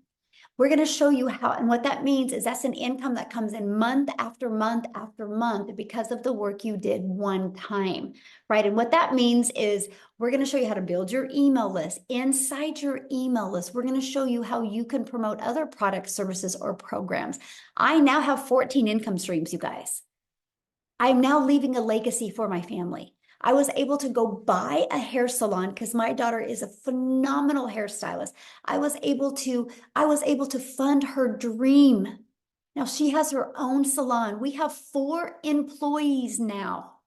We're going to show you how, and what that means is that's an income that comes in month after month after month because of the work you did one time, right? And what that means is we're going to show you how to build your email list. Inside your email list, we're going to show you how you can promote other products, services, or programs. I now have 14 income streams, you guys. I'm now leaving a legacy for my family. I was able to go buy a hair salon because my daughter is a phenomenal hairstylist. I was able to fund her dream. Now she has her own salon. We have 4 employees now.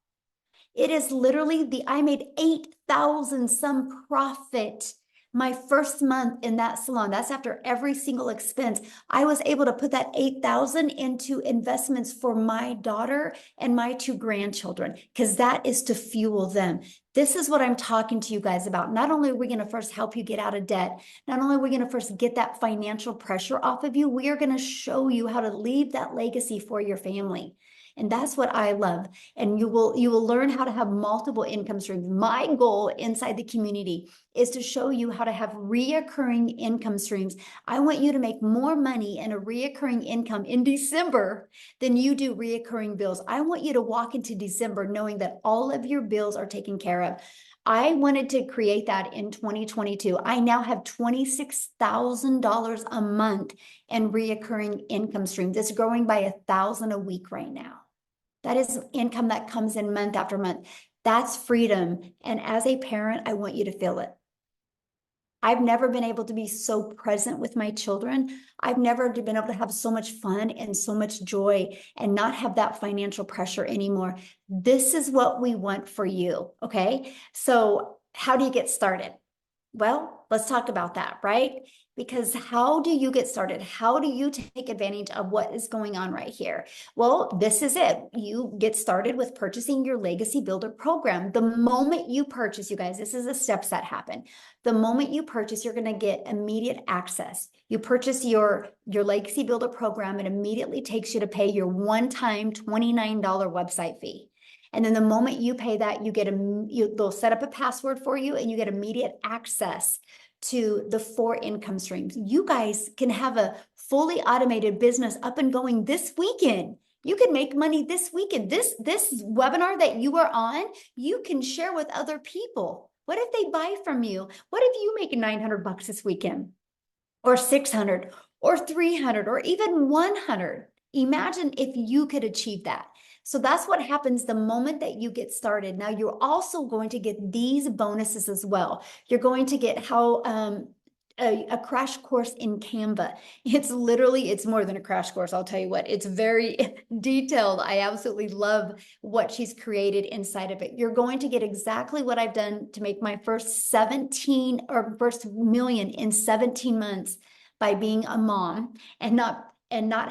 It is literally I made 8,000 some profit my first month in that salon. That's after every single expense. I was able to put that 8,000 into investments for my daughter and my 2 grandchildren, because that is to fuel them. This is what I'm talking to you guys about. Not only are we going to first help you get out of debt, not only are we going to first get that financial pressure off of you, we are going to show you how to leave that legacy for your family. And that's what I love. And you will learn how to have multiple income streams. My goal inside the community is to show you how to have reoccurring income streams. I want you to make more money in a reoccurring income in December than you do reoccurring bills. I want you to walk into December knowing that all of your bills are taken care of. I wanted to create that in 2022. I now have $26,000 a month in reoccurring income streams. It's growing by 1,000 a week right now. That is income that comes in month after month. That's freedom. And as a parent, I want you to feel it. I've never been able to be so present with my children. I've never been able to have so much fun and so much joy and not have that financial pressure anymore. This is what we want for you, okay? So how do you get started? Well, let's talk about that, right? Because how do you get started? How do you take advantage of what is going on right here? Well, this is it. You get started with purchasing your Legacy Builder program. The moment you purchase, you guys, this is the steps that happen. The moment you purchase, you're going to get immediate access. You purchase your Legacy Builder program, it immediately takes you to pay your one-time $29 website fee. And then the moment you pay that, they'll set up a password for you and you get immediate access to the 4 income streams. You guys can have a fully automated business up and going this weekend. You can make money this weekend. This webinar that you are on, you can share with other people. What if they buy from you? What if you make $900 this weekend? Or 600 or 300 or even 100? Imagine if you could achieve that. So that's what happens the moment that you get started. Now you're also going to get these bonuses as well. You're going to get a crash course in Canva. It's more than a crash course. I'll tell you what, it's very detailed. I absolutely love what she's created inside of it. You're going to get exactly what I've done to make my first first million in 17 months by being a mom and not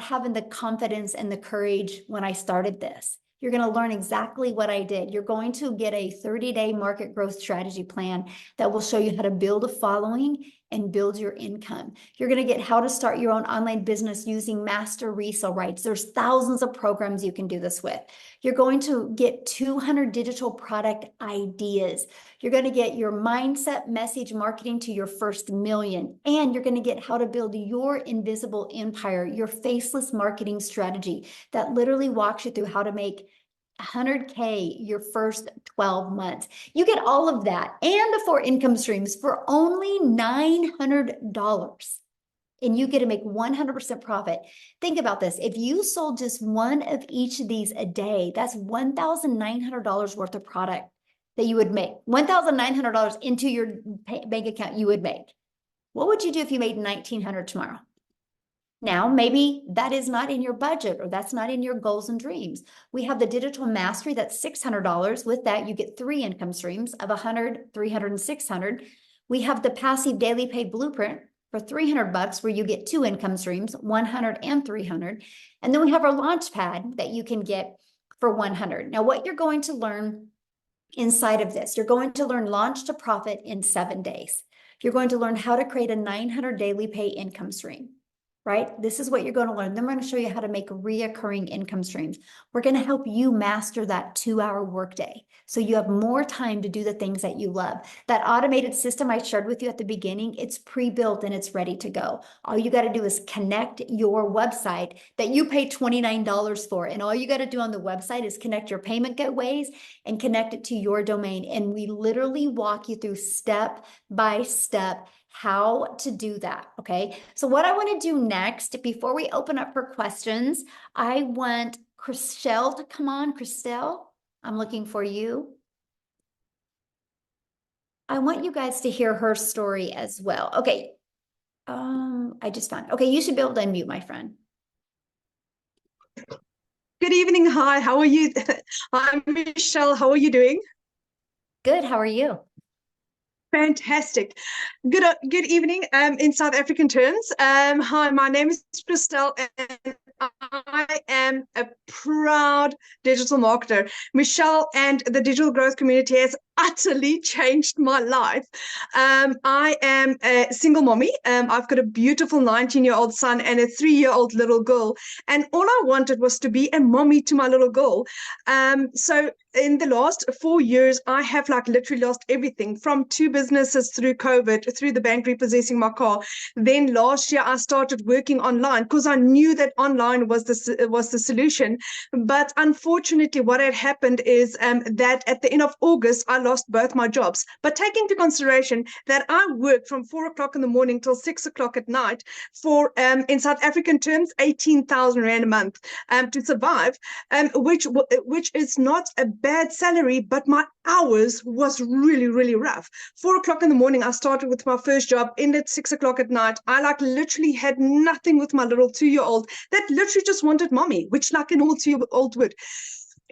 having the confidence and the courage when I started this. You're going to learn exactly what I did. You're going to get a 30-day market growth strategy plan that will show you how to build a following and build your income. You're going to get how to start your own online business using master resale rights. There's thousands of programs you can do this with. You're going to get 200 digital product ideas. You're going to get your mindset message marketing to your first million. And you're going to get how to build your invisible empire, your faceless marketing strategy that literally walks you through how to make 100K your first 12 months. You get all of that and the 4 income streams for only $900. and you get to make 100% profit. Think about this. If you sold just one of each of these a day, that's $1,900 worth of product that you would make. $1,900 into your bank account you would make. What would you do if you made $1,900 tomorrow? Now, maybe that is not in your budget or that's not in your goals and dreams. We have the digital mastery that's $600. With that, you get 3 income streams of 100, 300, and 600. We have the passive daily pay blueprint for $300 where you get 2 income streams, 100 and 300. And then we have our launch pad that you can get for 100. Now, what you're going to learn inside of this, you're going to learn launch to profit in 7 days. You're going to learn how to create a 900 daily pay income stream. Right? This is what you're going to learn. Then we're going to show you how to make reoccurring income streams. We're going to help you master that 2-hour workday so you have more time to do the things that you love. That automated system I shared with you at the beginning, it's pre-built and it's ready to go. All you got to do is connect your website that you pay $29 for. And all you got to do on the website is connect your payment gateways and connect it to your domain. And we literally walk you through step by step how to do that, okay? So what I want to do next, before we open up for questions, I want Christelle to come on. Christelle, I'm looking for you. I want you guys to hear her story as well. Okay, I just found, okay, you should be able to unmute, my friend. Good evening. Hi, how are you? I'm Michelle. How are you doing? Good, how are you? Fantastic. Good evening. In South African terms. Hi, my name is Christelle, and I am a proud digital marketer. Michelle and the digital growth community has utterly changed my life. I am a single mommy. I've got a beautiful 19-year-old son and a 3-year-old little girl. And all I wanted was to be a mommy to my little girl. So in the last 4 years, I have literally lost everything from 2 businesses through COVID, through the bank repossessing my car. Then last year, I started working online because I knew that online was the solution. But unfortunately, what had happened is that at the end of August, I lost both my jobs. But take into consideration that I worked from 4 o'clock in the morning till 6 o'clock at night for, in South African terms, 18,000 Rand a month to survive, which is not a bad salary, but my hours was really, really rough. 4 o'clock in the morning, I started with my first job, ended 6 o'clock at night. I literally had nothing with my little 2-year-old that literally just wanted mommy, which like an old 2-year-old would.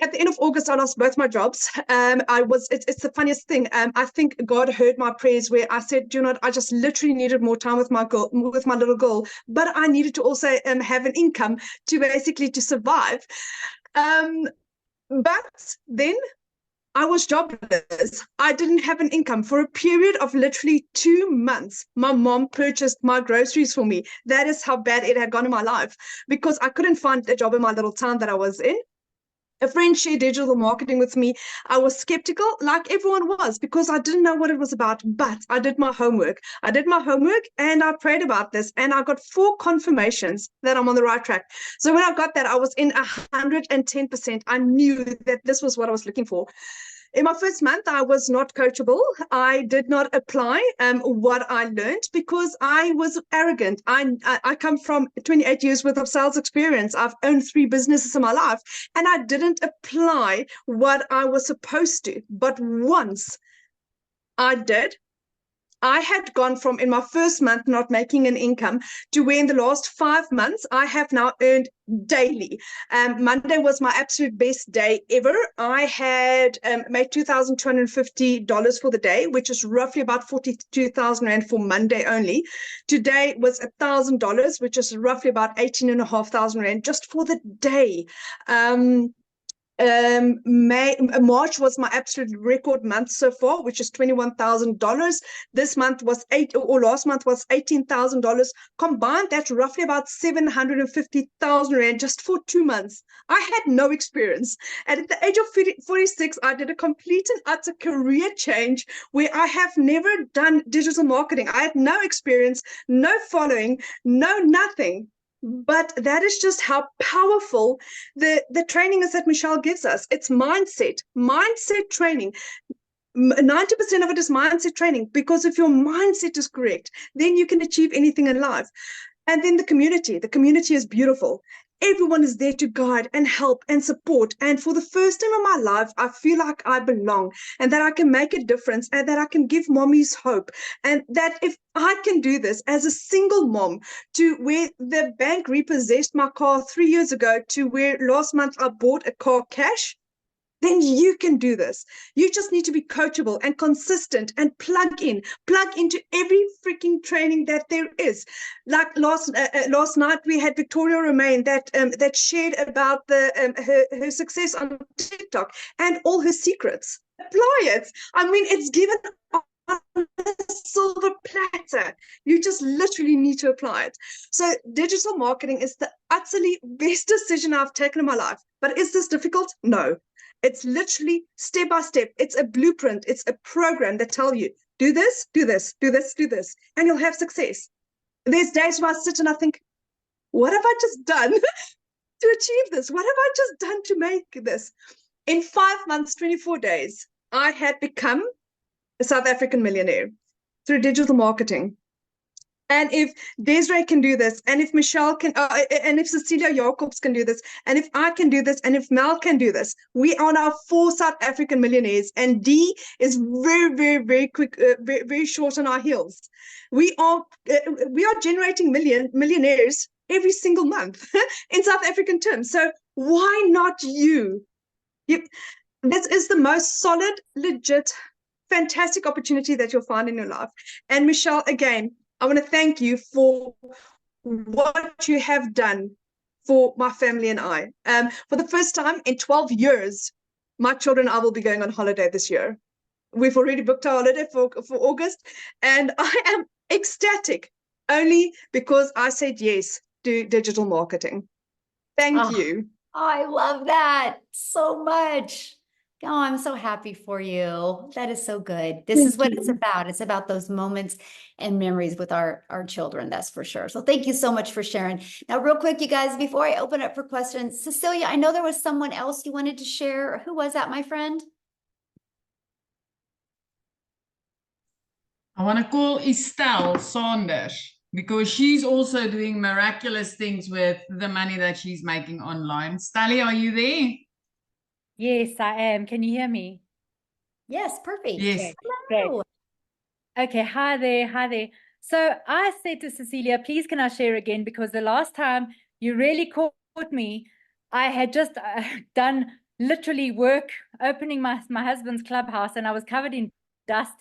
At the end of August, I lost both my jobs. It's the funniest thing. I think God heard my prayers where I said, do you know what, I just literally needed more time with my little girl, but I needed to also have an income to basically to survive. But then I was jobless. I didn't have an income for a period of literally 2 months. My mom purchased my groceries for me. That is how bad it had gone in my life because I couldn't find a job in my little town that I was in. A friend shared digital marketing with me. I was skeptical, like everyone was, because I didn't know what it was about, but I did my homework. And I prayed about this, and I got 4 confirmations that I'm on the right track. So when I got that, I was in 110%. I knew that this was what I was looking for. In my first month, I was not coachable. I did not apply what I learned because I was arrogant. I come from 28 years worth of sales experience. I've owned 3 businesses in my life, and I didn't apply what I was supposed to. But once I did, I had gone from in my first month not making an income to where in the last 5 months I have now earned daily. Monday was my absolute best day ever. I had made $2,250 for the day, which is roughly about 42,000 Rand for Monday only. Today was $1,000, which is roughly about 18,500 Rand just for the day. March was my absolute record month so far, which is $21,000. This month was last month was $18,000. Combined, that's roughly about 750,000 Rand just for 2 months. I had no experience. And at the age of 46, I did a complete and utter career change where I have never done digital marketing. I had no experience, no following, no nothing. But that is just how powerful the training is that Michelle gives us. It's mindset training. 90% of it is mindset training, because if your mindset is correct, then you can achieve anything in life. And then the community is beautiful. Everyone is there to guide and help and support. And for the first time in my life, I feel like I belong and that I can make a difference and that I can give mommies hope. And that if I can do this as a single mom, to where the bank repossessed my car 3 years ago, to where last month I bought a car cash, then you can do this. You just need to be coachable and consistent and plug into every freaking training that there is. Like last night, we had Victoria Romain that shared about her success on TikTok and all her secrets. Apply it. I mean, it's given on a silver platter. You just literally need to apply it. So digital marketing is the utterly best decision I've taken in my life. But is this difficult? No. It's literally step by step. It's a blueprint. It's a program that tells you, do this, do this, do this, do this, and you'll have success. There's days where I sit and I think, what have I just done to achieve this? What have I just done to make this? In 5 months, 24 days, I had become a South African millionaire through digital marketing. And if Desiree can do this, and if Michelle can, and if Cecilia Jacobs can do this, and if I can do this, and if Mel can do this, we are now 4 South African millionaires, and D is very, very, very quick, very, very short on our heels. We are generating millionaires every single month in South African terms. So why not you? This is the most solid, legit, fantastic opportunity that you'll find in your life. And Michelle, again, I want to thank you for what you have done for my family and I. For the first time in 12 years, my children and I will be going on holiday this year. We've already booked our holiday for August, and I am ecstatic only because I said yes to digital marketing. Thank you. I love that so much. Oh, I'm so happy for you. That is so good. This is what it's about. It's about those moments and memories with our children, that's for sure. So thank you so much for sharing. Now, real quick, you guys, before I open up for questions, Cecilia, I know there was someone else you wanted to share. Who was that, my friend? I want to call Estelle Saunders because she's also doing miraculous things with the money that she's making online. Stally, are you there? Yes, I am. Can you hear me? Yes, perfect. Yes. Hello. Okay, hi there, hi there. So I said to Cecilia, please can I share again? Because the last time you really caught me, I had just done literally work opening my husband's clubhouse and I was covered in dust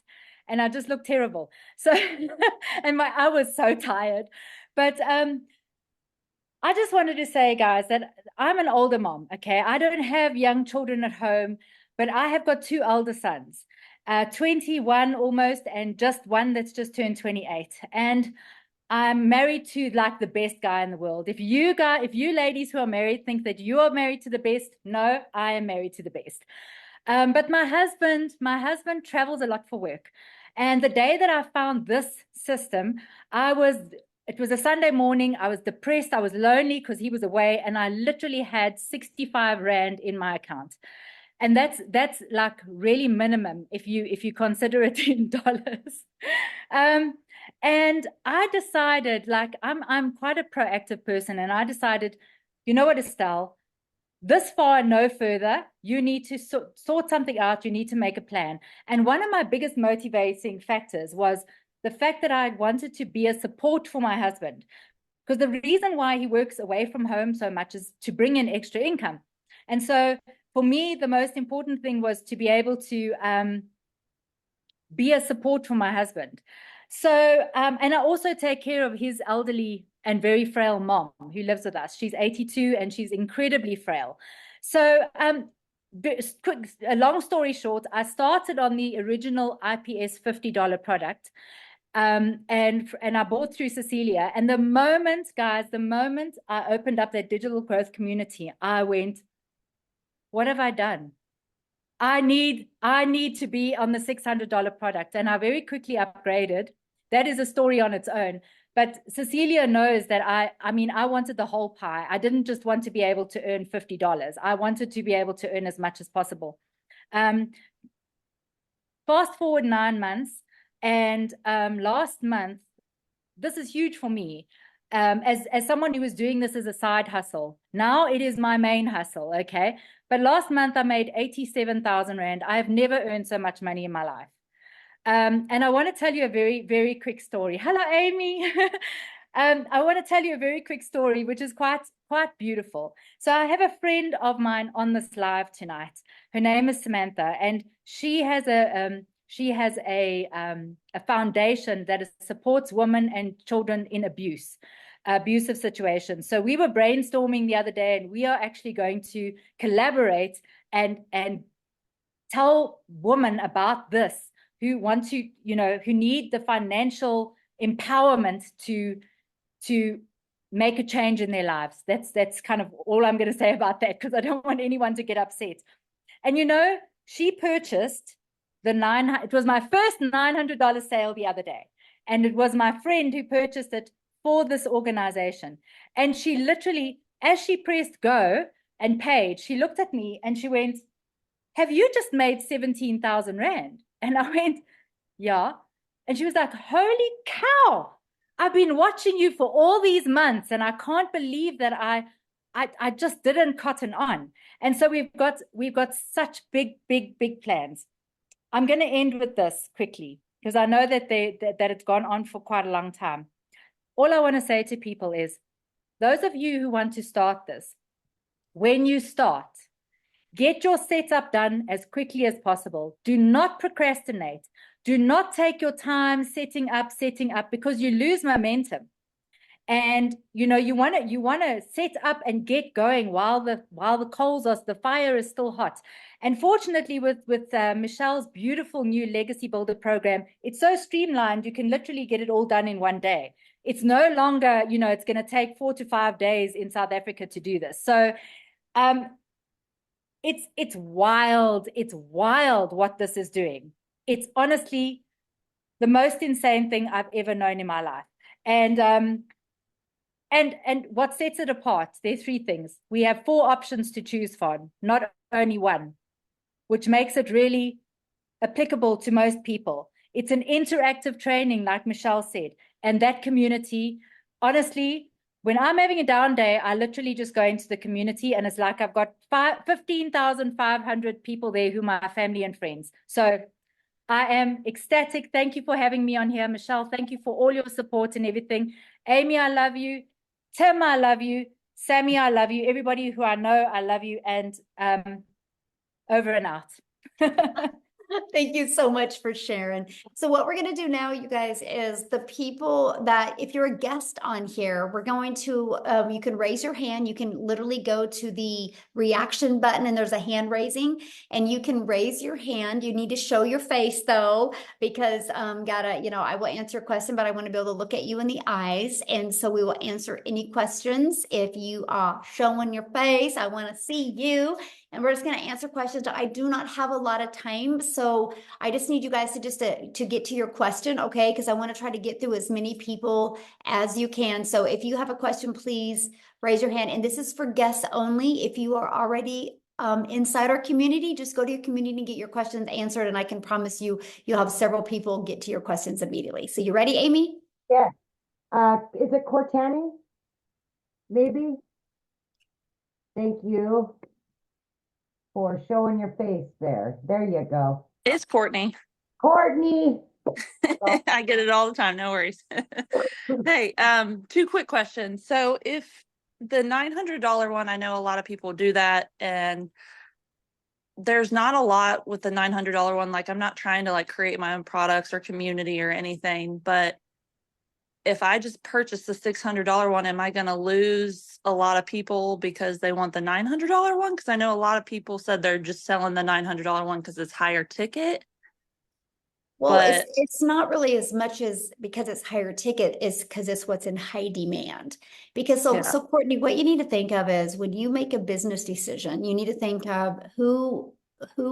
and I just looked terrible. So, and I was so tired. But I just wanted to say, guys, that I'm an older mom, okay? I don't have young children at home, but I have got 2 elder sons, 21 almost, and just one that's just turned 28. And I'm married to like the best guy in the world. If you ladies who are married think that you are married to the best, no, I am married to the best. But my husband travels a lot for work. And the day that I found this system, it was a Sunday morning. I was depressed. I was lonely because he was away. And I literally had 65 Rand in my account. And that's like really minimum if you consider it in dollars. And I decided, like, I'm quite a proactive person. And I decided, you know what, Estelle, this far and no further, you need to sort something out. You need to make a plan. And one of my biggest motivating factors was the fact that I wanted to be a support for my husband. Because the reason why he works away from home so much is to bring in extra income. And so for me, the most important thing was to be able to be a support for my husband. So, and I also take care of his elderly and very frail mom who lives with us. She's 82 and she's incredibly frail. So, a long story short, I started on the original IPS $50 product. And I bought through Cecilia. And the moment I opened up that digital growth community, I went, what have I done? I need to be on the $600 product. And I very quickly upgraded. That is a story on its own. But Cecilia knows that I mean, I wanted the whole pie. I didn't just want to be able to earn $50. I wanted to be able to earn as much as possible. Fast forward 9 months. And last month, this is huge for me. as someone who was doing this as a side hustle. Now it is my main hustle, okay? But last month I made 87,000 Rand. I have never earned so much money in my life. And I want to tell you a very, very quick story. Hello, Amy. I want to tell you a very quick story, which is quite beautiful. So I have a friend of mine on this live tonight. Her name is Samantha, and she has a foundation that supports women and children in abusive situations. So we were brainstorming the other day, and we are actually going to collaborate and tell women about this who want to, who need the financial empowerment to make a change in their lives. That's kind of all I'm going to say about that, because I don't want anyone to get upset. And she purchased it was my first $900 sale the other day. And it was my friend who purchased it for this organization. And she literally, as she pressed go and paid, she looked at me and she went, "Have you just made 17,000 Rand?" And I went, "Yeah." And she was like, "Holy cow, I've been watching you for all these months and I can't believe that I just didn't cotton on." And so we've got such big plans. I'm going to end with this quickly, because I know that it's gone on for quite a long time. All I want to say to people is, those of you who want to start this, when you start, get your setup done as quickly as possible. Do not procrastinate. Do not take your time setting up, because you lose momentum. And you want to set up and get going while the the fire is still hot. And fortunately, with Michelle's beautiful new Legacy Builder program, it's so streamlined, you can literally get it all done in one day. It's no longer, it's going to take 4 to 5 days in South Africa to do this. So it's wild. It's wild what this is doing. It's honestly the most insane thing I've ever known in my life. And what sets it apart, there are 3 things. We have 4 options to choose from, not only one, which makes it really applicable to most people. It's an interactive training, like Michelle said, and that community, honestly, when I'm having a down day, I literally just go into the community, and it's like I've got 15,500 people there who are my family and friends. So I am ecstatic. Thank you for having me on here, Michelle. Thank you for all your support and everything. Amy, I love you. Tim, I love you. Sammy, I love you. Everybody who I know, I love you. And over and out. Thank you so much for sharing. So what we're going to do now, you guys, is the people that, if you're a guest on here, we're going to, you can raise your hand. You can literally go to the reaction button and there's a hand raising, and you can raise your hand. You need to show your face though, because I will answer a question, but I want to be able to look at you in the eyes. And so we will answer any questions. If you are showing your face, I want to see you. And we're just going to answer questions. I do not have a lot of time, so I just need you guys to get to your question, okay? Because I want to try to get through as many people as you can. So if you have a question, please raise your hand. And this is for guests only. If you are already inside our community, just go to your community and get your questions answered. And I can promise you, you'll have several people get to your questions immediately. So you ready, Amy? Yeah. Is it Cortani? Maybe? Thank you for showing your face there. There you go. It's Courtney. Courtney. I get it all the time. No worries. Hey, 2 quick questions. So if the $900 one, I know a lot of people do that, and there's not a lot with the $900 one. Like, I'm not trying to create my own products or community or anything, but if I just purchase the $600 one, am I going to lose a lot of people because they want the $900 one? Because I know a lot of people said they're just selling the $900 one because it's higher ticket. Well, it's not really as much as because it's higher ticket, is because it's what's in high demand. Because so Courtney, what you need to think of is when you make a business decision, you need to think of who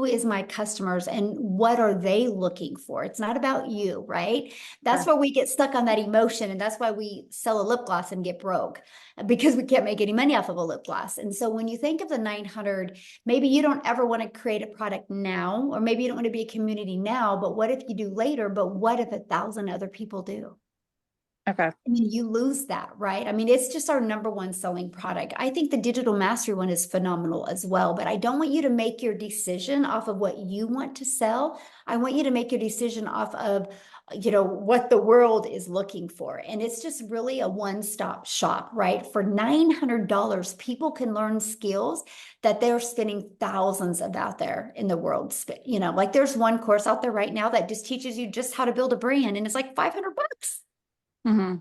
is my customers and what are they looking for? It's not about you, right? That's where we get stuck on that emotion. And that's why we sell a lip gloss and get broke, because we can't make any money off of a lip gloss. And so when you think of the 900, maybe you don't ever want to create a product now, or maybe you don't want to be a community now, but what if you do later? But what if 1,000 other people do? Okay. I mean, you lose that, right? I mean, it's just our number one selling product. I think the digital mastery one is phenomenal as well, but I don't want you to make your decision off of what you want to sell. I want you to make your decision off of, what the world is looking for. And it's just really a one-stop shop, right? For $900, people can learn skills that they're spending thousands of out there in the world. Like there's one course out there right now that just teaches you just how to build a brand, and it's like $500. Mm-hmm.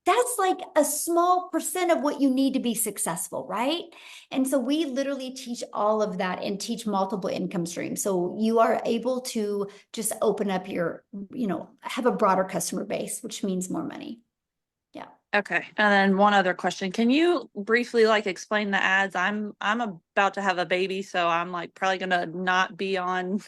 That's like a small percent of what you need to be successful, right? And so we literally teach all of that and teach multiple income streams. So you are able to just open up have a broader customer base, which means more money. Yeah. Okay. And then one other question. Can you briefly explain the ads? I'm about to have a baby, so I'm probably gonna not be on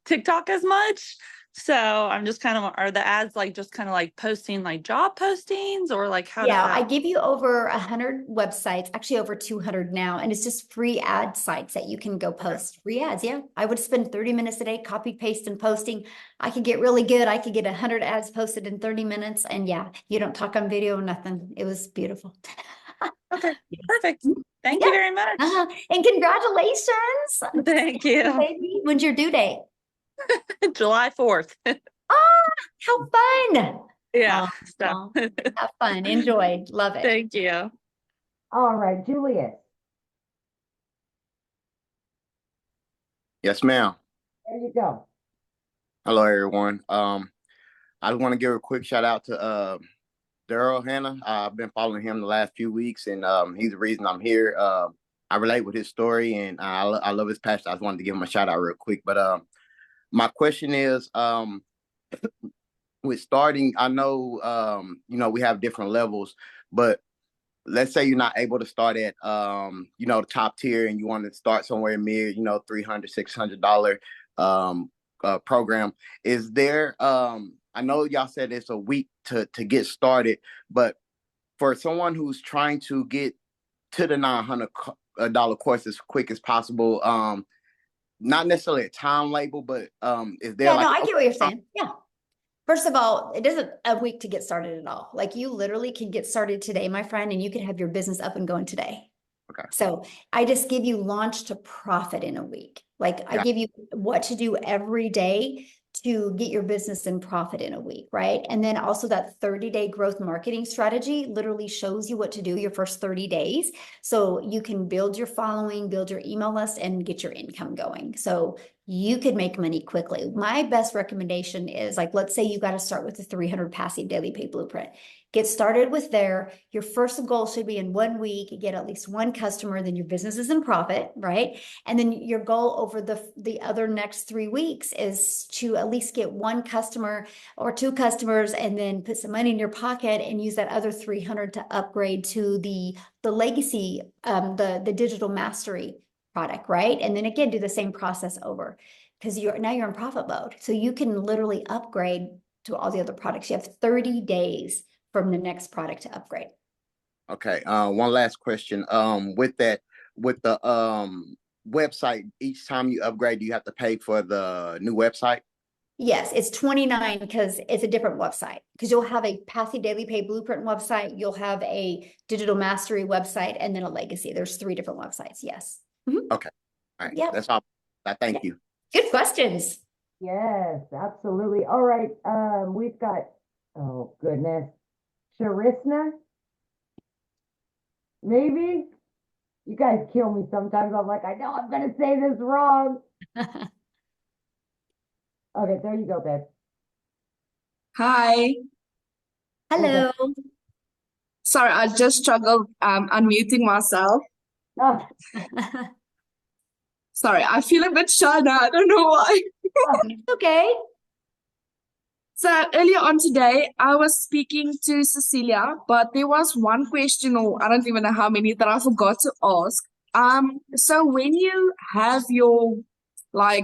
TikTok as much. So I'm just are the ads just posting job postings, or how does Yeah, that? I give you over 100 websites, actually over 200 now, and it's just free ad sites that you can go post. Free ads, yeah. I would spend 30 minutes a day copy, paste, and posting. I could get really good. I could get 100 ads posted in 30 minutes, and yeah, you don't talk on video, nothing. It was beautiful. Okay, perfect. Thank you very much. And congratulations. Thank you. Baby, when's your due date? July 4th. How fun. Yeah. Well, have fun. Enjoy. Love it. Thank you. All right, Julius. Yes, ma'am. There you go. Hello, everyone. I just want to give a quick shout out to Daryl Hannah. I've been following him the last few weeks, and he's the reason I'm here. I relate with his story, and I love his passion. I just wanted to give him a shout out real quick. But my question is, with starting, I know we have different levels, but let's say you're not able to start at the top tier, and you want to start somewhere mid, $300, $600 program. Is there I know y'all said it's a week to get started, but for someone who's trying to get to the $900 course as quick as possible, not necessarily a time label, but is there I get what you're saying. Yeah. First of all, it isn't a week to get started at all. You literally can get started today, my friend, and you can have your business up and going today. Okay. So I just give you launch to profit in a week. I give you what to do every day to get your business in profit in a week, right? And then also that 30-day growth marketing strategy literally shows you what to do your first 30 days. So you can build your following, build your email list, and get your income going. So you could make money quickly. My best recommendation is let's say you got to start with the 300 passive daily pay blueprint. Get started with there. Your first goal should be in 1 week, get at least one customer, then your business is in profit, right? And then your goal over the other next 3 weeks is to at least get one customer or two customers, and then put some money in your pocket and use that other 300 to upgrade to the legacy, the digital mastery product, right? And then again, do the same process over, because now you're in profit mode. So you can literally upgrade to all the other products. You have 30 days from the next product to upgrade. Okay. One last question. With the website, each time you upgrade, do you have to pay for the new website? Yes, it's $29 because it's a different website. Because you'll have a passive daily pay blueprint website, you'll have a digital mastery website, and then a legacy. There's 3 different websites. Yes. Mm-hmm. Okay. All right. Yep. That's all. Thank you. Good questions. Yes, absolutely. All right. We've got, oh goodness, Sharisna. Maybe you guys kill me sometimes. I'm I know I'm gonna say this wrong. Okay, there you go, babe. Hi. Hello. Sorry, I just struggled unmuting myself. Oh, Sorry, I feel a bit shy now. I don't know why. Okay. So earlier on today, I was speaking to Cecilia, but there was one question, or I don't even know how many, that I forgot to ask. So when you have your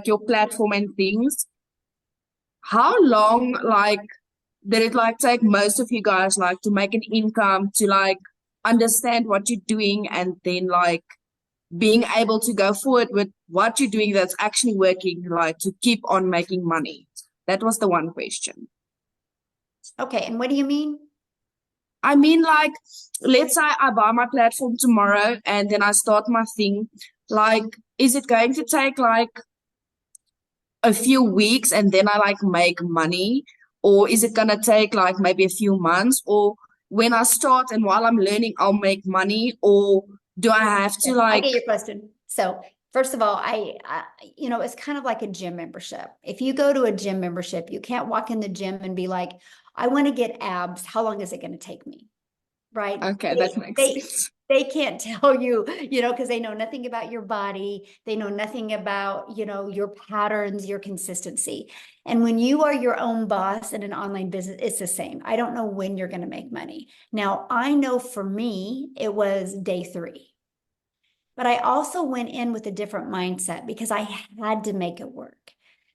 your platform and things, how long did it take most of you guys to make an income, to understand what you're doing, and then being able to go forward with what you're doing that's actually working, to keep on making money? That was the one question. Okay, and what do you mean? I mean, like, let's say I buy my platform tomorrow and then I start my thing. Like, is it going to take like a few weeks and then I like make money? Or is it gonna take like maybe a few months? Or when I start and while I'm learning, I'll make money? Or do I have to I like, get your question. So first of all, you know, it's kind of like a gym membership. If you go to a gym membership, you can't walk in the gym and be like, I want to get abs. How long is it going to take me? Right? okay, that makes sense. They can't tell you, you know, because they know nothing about your body. They know nothing about, you know, your patterns, your consistency. And when you are your own boss in an online business, it's the same. I don't know when you're going to make money. Now, I know for me, it was day 3. But I also went in with a different mindset because I had to make it work.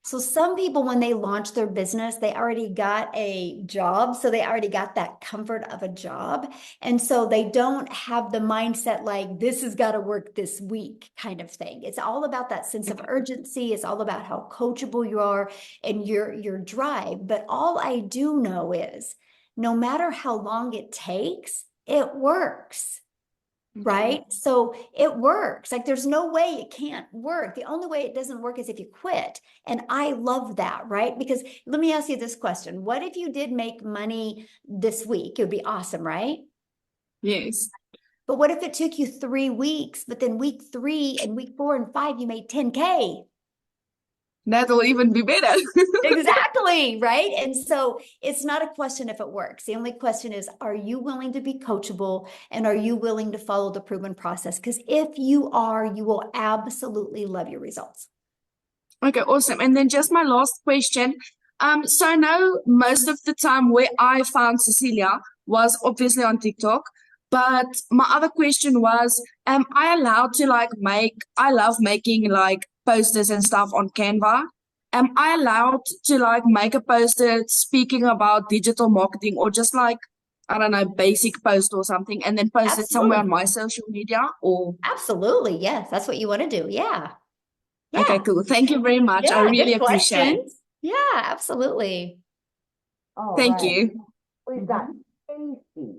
So some people, when they launch their business, they already got a job. So they already got that comfort of a job. And so they don't have the mindset like, this has got to work this week kind of thing. It's all about that sense of urgency. It's all about how coachable you are and your drive. But all I do know is no matter how long it takes, it works. Right? So it works. Like there's no way it can't work. The only way it doesn't work is if you quit. And I love that, right? Because let me ask you this question. What if you did make money this week? It would be awesome, right? Yes. But what if it took you 3 weeks, but then week 3 and week 4 and 5, you made 10K? That'll even be better. Exactly, right? And so it's not a question if it works. The only question is, are you willing to be coachable and are you willing to follow the proven process? Because if you are, you will absolutely love your results. Okay, awesome. And then just my last question. So I know most of the time where I found Cecilia was obviously on TikTok, but my other question was, am I allowed to like I love making like posters and stuff on Canva. Am I allowed to like make a poster speaking about digital marketing or just like, I don't know, basic post or something and then post it somewhere on my social media or? Absolutely. Yes, that's what you want to do. Yeah. Yeah. Okay, cool. Thank you very much. I Yeah, really good appreciate it. questions. Yeah, absolutely. All Thank right. you. We've got Stacy.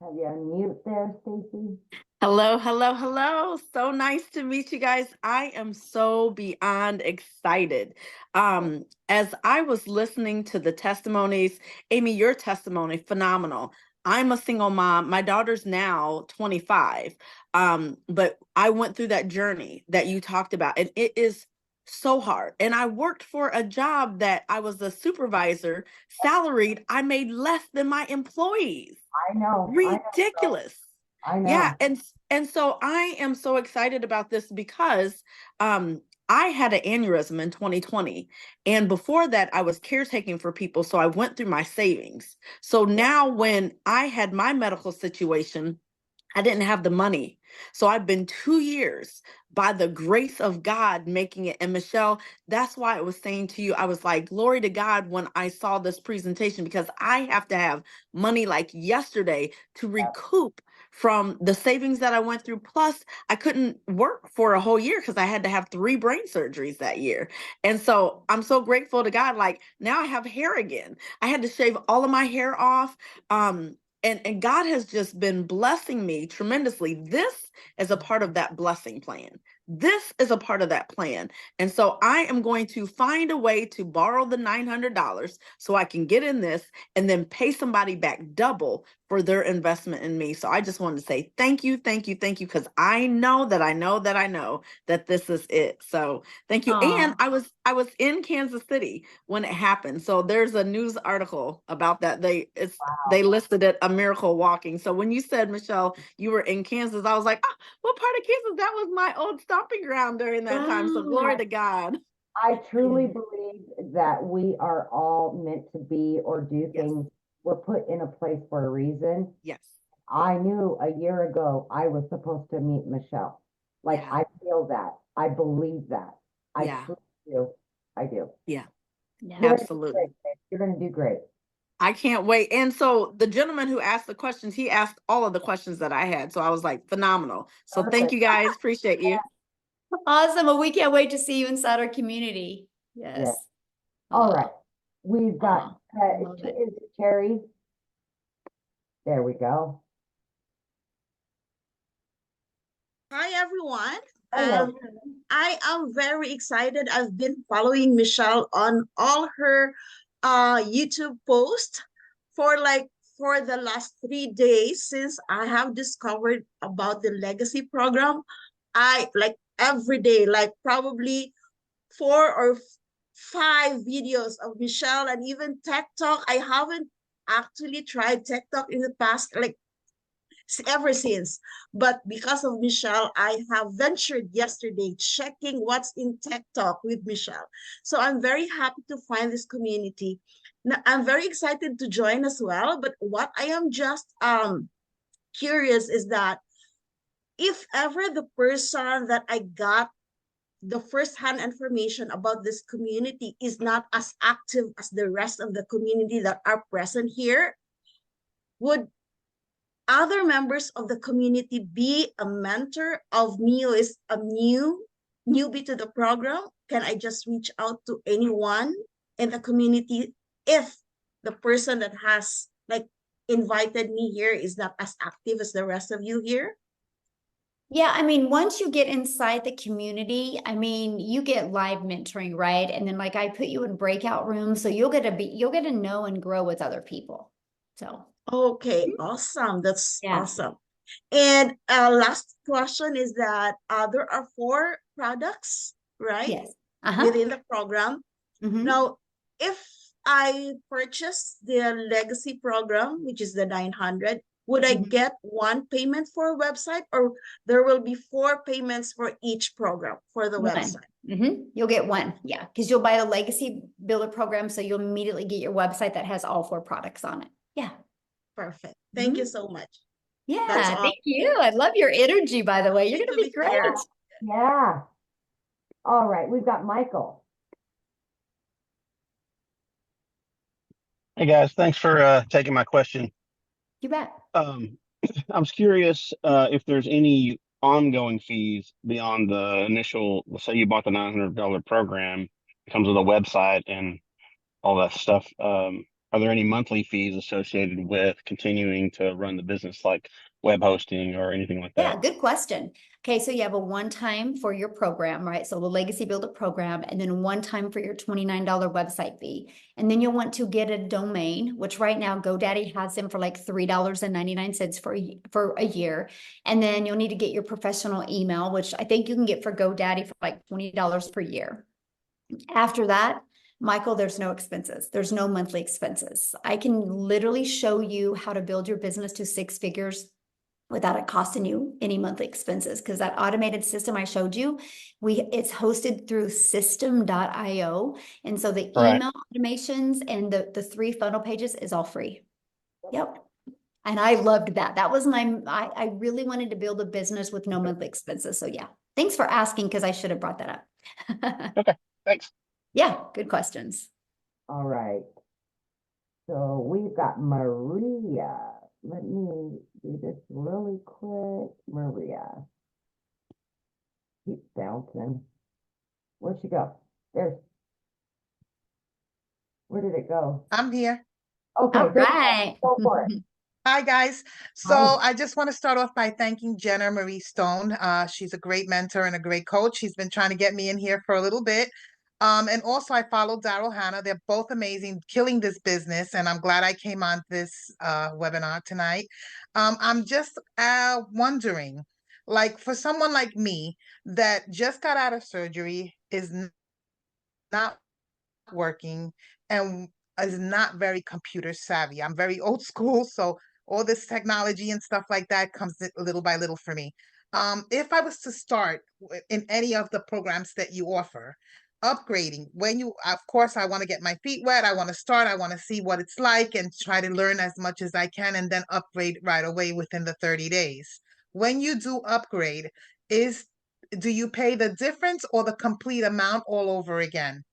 Have you unmute there, Stacy? Hello, hello, hello. So nice to meet you guys. I am so beyond excited. As I was listening to the testimonies, Amy, your testimony, phenomenal. I'm a single mom. My daughter's now 25. But I went through that journey that you talked about, and it is so hard. And I worked for a job that I was a supervisor, salaried. I made less than my employees. I know. Ridiculous. I know. Yeah, and so I am so excited about this because I had an aneurysm in 2020, and before that I was caretaking for people, so I went through my savings. So now when I had my medical situation, I didn't have the money. So I've been 2 years by the grace of God making it. And Michelle, that's why I was saying to you, I was like, glory to God when I saw this presentation, because I have to have money like yesterday to recoup from the savings that I went through. Plus, I couldn't work for a whole year because I had to have 3 brain surgeries that year. And so I'm so grateful to God. Like now I have hair again. I had to shave all of my hair off. And God has just been blessing me tremendously. This is a part of that blessing plan. This is a part of that plan. And so I am going to find a way to borrow the $900 so I can get in this and then pay somebody back double for their investment in me. So I just wanted to say thank you, thank you, thank you, because I know that I know that I know that this is it. So thank you. Aw. And I was in Kansas City when it happened. So there's a news article about that. They listed it a miracle walking. So when you said, Michelle, you were in Kansas, I was like, oh, what part of Kansas? That was my old stomping ground during that time. So glory to God. I truly believe that we are all meant to be or do things. We're put in a place for a reason. Yes. I knew a year ago I was supposed to meet Michelle. Like I feel that. I believe that. I truly do. I do. Yeah. You're Absolutely. You're going to do great. I can't wait. And so the gentleman who asked the questions, he asked all of the questions that I had. So I was like, phenomenal. So thank you guys. Appreciate you. Awesome. Well, we can't wait to see you inside our community. Yes. All right. We've got, is it Terry? There we go. Hi, everyone. Hello. I am very excited. I've been following Michelle on all her YouTube posts for for the last 3 days since I have discovered about the legacy program. I like every day, like probably 4 or 5 videos of Michelle and even Tech Talk. I haven't actually tried Tech Talk in the past, like ever since. But because of Michelle, I have ventured yesterday checking what's in Tech Talk with Michelle. So I'm very happy to find this community. Now, I'm very excited to join as well. But what I am just curious is that if ever the person that I got the first-hand information about this community is not as active as the rest of the community that are present here, would other members of the community be a mentor of me who is a newbie to the program? Can I just reach out to anyone in the community if the person that has like invited me here is not as active as the rest of you here? Yeah, I mean, once you get inside the community, I mean, you get live mentoring, right? And then like I put you in breakout rooms, so you'll get to know and grow with other people. So Okay, awesome. That's yeah. awesome. And last question is that there are 4 products, right? Yes. Within the program. Mhm. Now, if I purchase the legacy program, which is the 900, would I get one payment for a website, or there will be 4 payments for each program for the One. website? You'll get one, yeah, because you'll buy the legacy builder program, so you'll immediately get your website that has all 4 products on it. Yeah. Perfect. Thank you so much. Yeah, That's all. thank you. I love your energy, by the way. You're Good gonna to be be great. here. Yeah. All right, we've got Michael. Hey guys, thanks for taking my question. You bet. I was curious if there's any ongoing fees beyond the initial, let's say you bought the $900 program, it comes with a website and all that stuff. Are there any monthly fees associated with continuing to run the business, like web hosting or anything like Yeah, that? good question. Okay, so you have a one-time for your program, right? So the Legacy Builder program, and then one time for your $29 website fee. And then you'll want to get a domain, which right now GoDaddy has them for like $3.99 for a year. And then you'll need to get your professional email, which I think you can get for GoDaddy for like $20 per year. After that, Michael, there's no expenses. There's no monthly expenses. I can literally show you how to build your business to 6 figures without it costing you any monthly expenses, because that automated system I showed you, it's hosted through system.io. And so the email automations and the 3 funnel pages is all free. Yep. And I loved that. That was I really wanted to build a business with no monthly expenses. So yeah, thanks for asking, because I should have brought that up. Okay, thanks. Yeah, good questions. All right. So we've got Maria. Let me do this really quick. Maria. Keep bouncing. Where'd she go? Where did it go? I'm here. Okay, all right. go for it. Hi, guys. So Hi. I just want to start off by thanking Jenna Marie Stone. She's a great mentor and a great coach. She's been trying to get me in here for a little bit. And also I follow Daryl Hannah. They're both amazing, killing this business. And I'm glad I came on this webinar tonight. I'm just wondering, like for someone like me that just got out of surgery, is not working, and is not very computer savvy. I'm very old school, so all this technology and stuff like that comes little by little for me. If I was to start in any of the programs that you offer, upgrading, of course, I want to get my feet wet. I want to start. I want to see what it's like and try to learn as much as I can, and then upgrade right away within the 30 days. When you do upgrade, do you pay the difference or the complete amount all over again?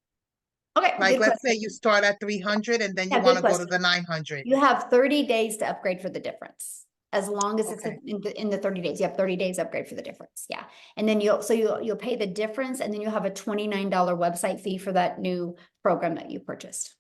Okay, Like, good let's say question. you start at 300 and then you Yeah, want good to go to question. the 900. You have 30 days to upgrade for the difference. As long as it's Okay. in the 30 days, you have 30 days upgrade for the difference. Yeah. And then you'll pay the difference, and then you'll have a $29 website fee for that new program that you purchased.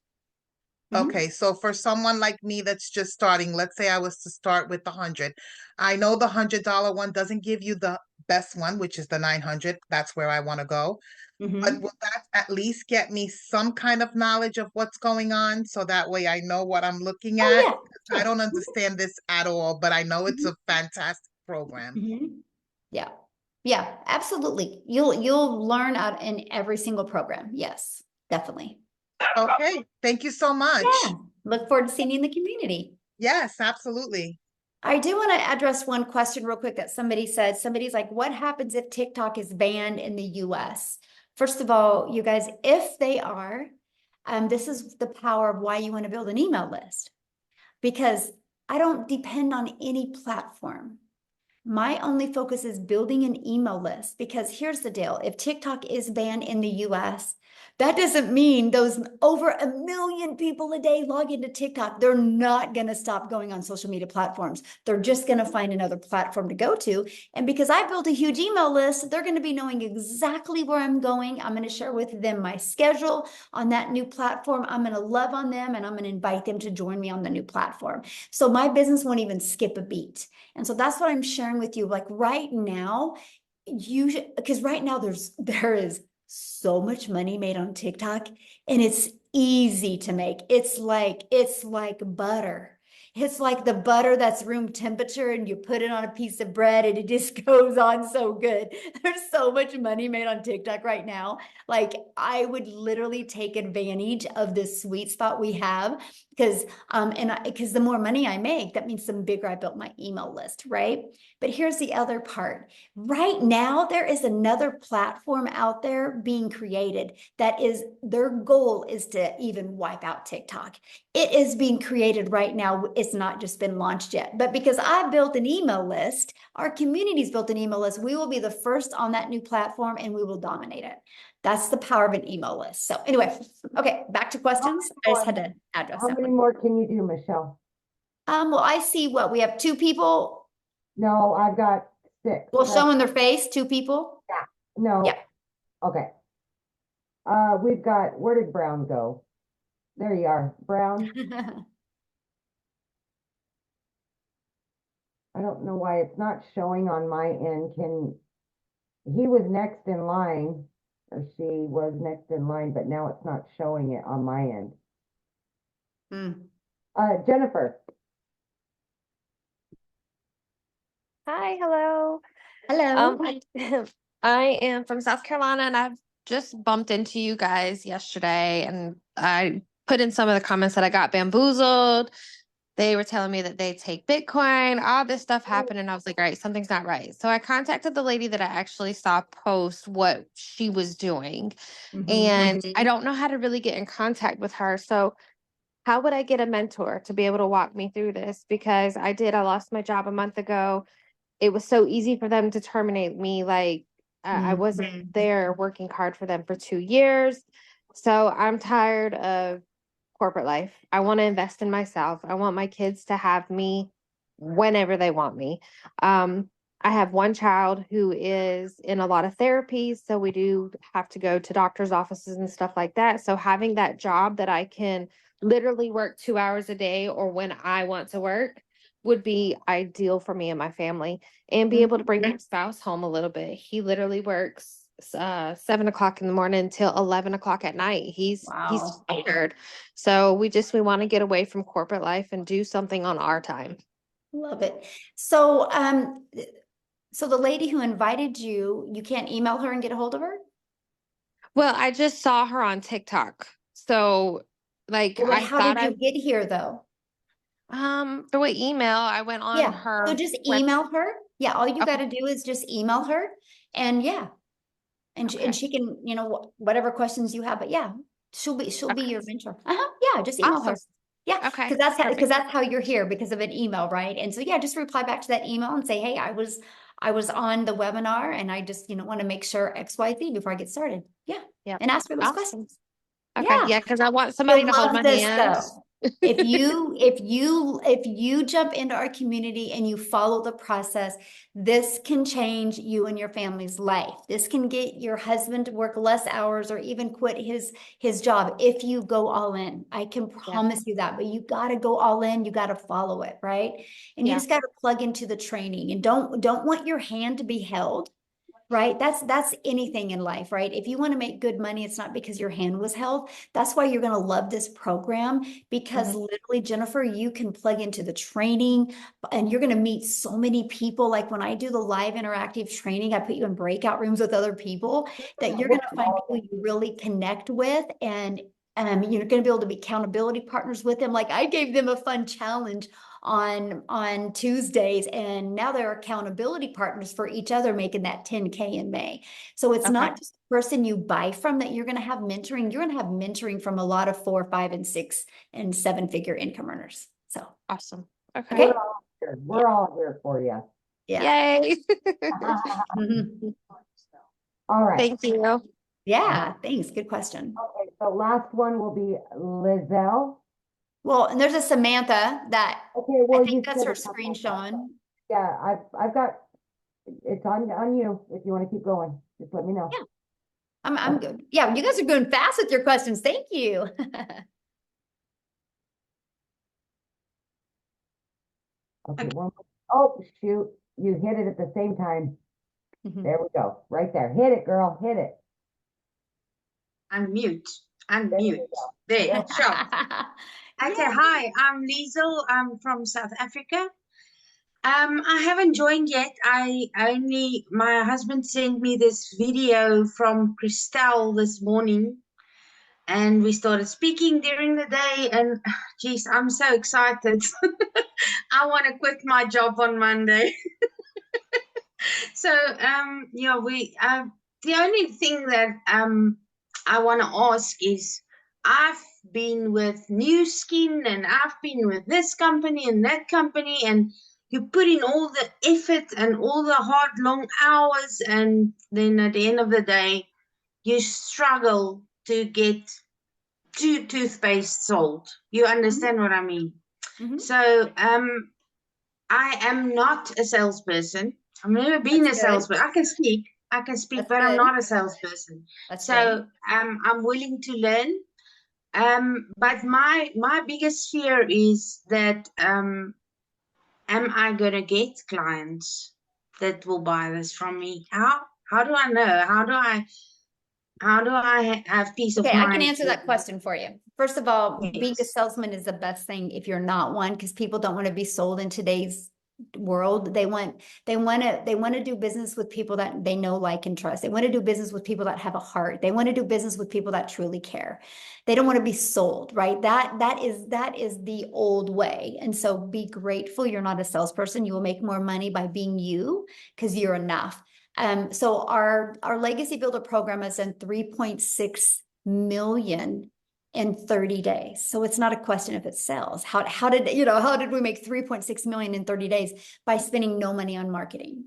Okay, so for someone like me that's just starting, let's say I was to start with the 100. I know the $100 one doesn't give you the best one, which is the 900. That's where I want to go. But will that at least get me some kind of knowledge of what's going on so that way I know what I'm looking Oh at? yeah, I sure. don't understand this at all, but I know it's a fantastic program. Yeah. Yeah, absolutely. You'll learn out in every single program. Yes, definitely. Okay, thank you so much. Yeah. Look forward to seeing you in the community. Yes, absolutely. I do want to address one question real quick that somebody said. Somebody's like, what happens if TikTok is banned in the US? First of all, you guys, if they are, this is the power of why you want to build an email list, because I don't depend on any platform. My only focus is building an email list, because here's the deal. If TikTok is banned in the US, that doesn't mean those over 1 million people a day log into TikTok. They're not going to stop going on social media platforms. They're just going to find another platform to go to. And because I built a huge email list, they're going to be knowing exactly where I'm going. I'm going to share with them my schedule on that new platform. I'm going to love on them, and I'm going to invite them to join me on the new platform. So my business won't even skip a beat. And so that's what I'm sharing with you. Like right now, because right now there is so much money made on TikTok, and it's easy to make. It's like butter. It's like the butter that's room temperature, and you put it on a piece of bread and it just goes on so good. There's so much money made on TikTok right now. Like I would literally take advantage of this sweet spot we have, because because the more money I make, that means the bigger I built my email list, right? But here's the other part. Right now, there is another platform out there being created that is, their goal is to even wipe out TikTok. It is being created right now. It's not just been launched yet. But because I built an email list, our community's built an email list, we will be the first on that new platform and we will dominate it. That's the power of an email list. So anyway, okay, back to questions. I just had to address How that many one. more can you do, Michelle? Well, I see what we have 2 people. No, I've got 6. Well, showing their face, 2 people. Yeah. No. Yeah. Okay. We've got, where did Brown go? There you are, Brown. I don't know why it's not showing on my end. He was next in line, or she was next in line, but now it's not showing it on my end. Jennifer. Hi, hello. Hello. I am from South Carolina, and I've just bumped into you guys yesterday, and I put in some of the comments that I got bamboozled. They were telling me that they take Bitcoin, all this stuff happened, and I was like, all right, something's not right. So I contacted the lady that I actually saw post what she was doing, and I don't know how to really get in contact with her. So how would I get a mentor to be able to walk me through this? Because I lost my job a month ago. It was so easy for them to terminate me. Like I wasn't there working hard for them for 2 years. So I'm tired of corporate life. I want to invest in myself. I want my kids to have me whenever they want me. I have one child who is in a lot of therapy, so we do have to go to doctor's offices and stuff like that. So having that job that I can literally work 2 hours a day or when I want to work would be ideal for me and my family, and be able to bring my spouse home a little bit. He literally works 7 o'clock in the morning until 11 o'clock at night. He's tired. So we want to get away from corporate life and do something on our time. Love it. So, so the lady who invited you, you can't email her and get a hold of her? Well, I just saw her on TikTok. So like Well, I how thought did you get here though? through an email, I went on her So just web- email her. Yeah, all you Okay. got to do is just email her, and and Okay. she can, whatever questions you have. But yeah, she'll be Okay. your mentor. Yeah, just email her. Awesome. Yeah, Okay. because Perfect. that's how you're here, because of an email, right? And so yeah, just reply back to that email and say, hey, I was on the webinar, and I just want to make sure XYZ before I get started. Yeah, Yeah. and ask her those Awesome. questions. Okay. Yeah, Yeah, because I want somebody you'll to hold love my this hand. though. If you jump into our community and you follow the process, this can change you and your family's life. This can get your husband to work less hours or even quit his job if you go all in. I can promise you that, but you got to go all in. You got to follow it, right? And you just got to plug into the training and don't want your hand to be held. Right? That's anything in life, right? If you want to make good money, it's not because your hand was held. That's why you're going to love this program because literally, Jennifer, you can plug into the training and you're going to meet so many people. Like when I do the live interactive training, I put you in breakout rooms with other people that you're going to find people you really connect with and you're going to be able to be accountability partners with them. Like I gave them a fun challenge on Tuesdays, and now they're accountability partners for each other, making that 10K in May. So it's not just the person you buy from that you're going to have mentoring. You're going to have mentoring from a lot of 4, 5, and 6 and 7-figure income earners. So awesome. Okay. We're all here for you. Yeah. Yay. All right. Thank you. Yeah, thanks. Good question. Okay, so last one will be Lizelle. Well, and there's a Samantha that well, I think that's her screen showing. Yeah, I've got it's on you if you want to keep going. Just let me know. Yeah. I'm good. Yeah, you guys are going fast with your questions. Thank you. Okay, oh shoot, you hit it at the same time. There we go. Right there. Hit it, girl. Hit it. Unmute. There, sure. Okay, hi, I'm Liesel. I'm from South Africa. I haven't joined yet. My husband sent me this video from Christelle this morning, and we started speaking during the day, and geez, I'm so excited. I want to quit my job on Monday. So, the only thing that I want to ask is, I've been with New Skin and I've been with this company and that company, and you put in all the effort and all the hard, long hours, and then at the end of the day, you struggle to get 2 toothpaste sold. You understand what I mean? So, I am not a salesperson. I've never been a salesperson. I can speak, but I'm not a salesperson. So I'm willing to learn. But my biggest fear is that am I gonna get clients that will buy this from me? How do I know? How do I have peace of mind? I can answer that question for you. First of all, being a salesman is the best thing if you're not one, because people don't want to be sold in today's world. They want to do business with people that they know, like, and trust. They want to do business with people that have a heart. They want to do business with people that truly care. They don't want to be sold, right? That is the old way. And so be grateful you're not a salesperson. You will make more money by being you because you're enough. So our Legacy Builder program is in 3.6 million in 30 days. So it's not a question if it sells. How did we make 3.6 million in 30 days? By spending no money on marketing.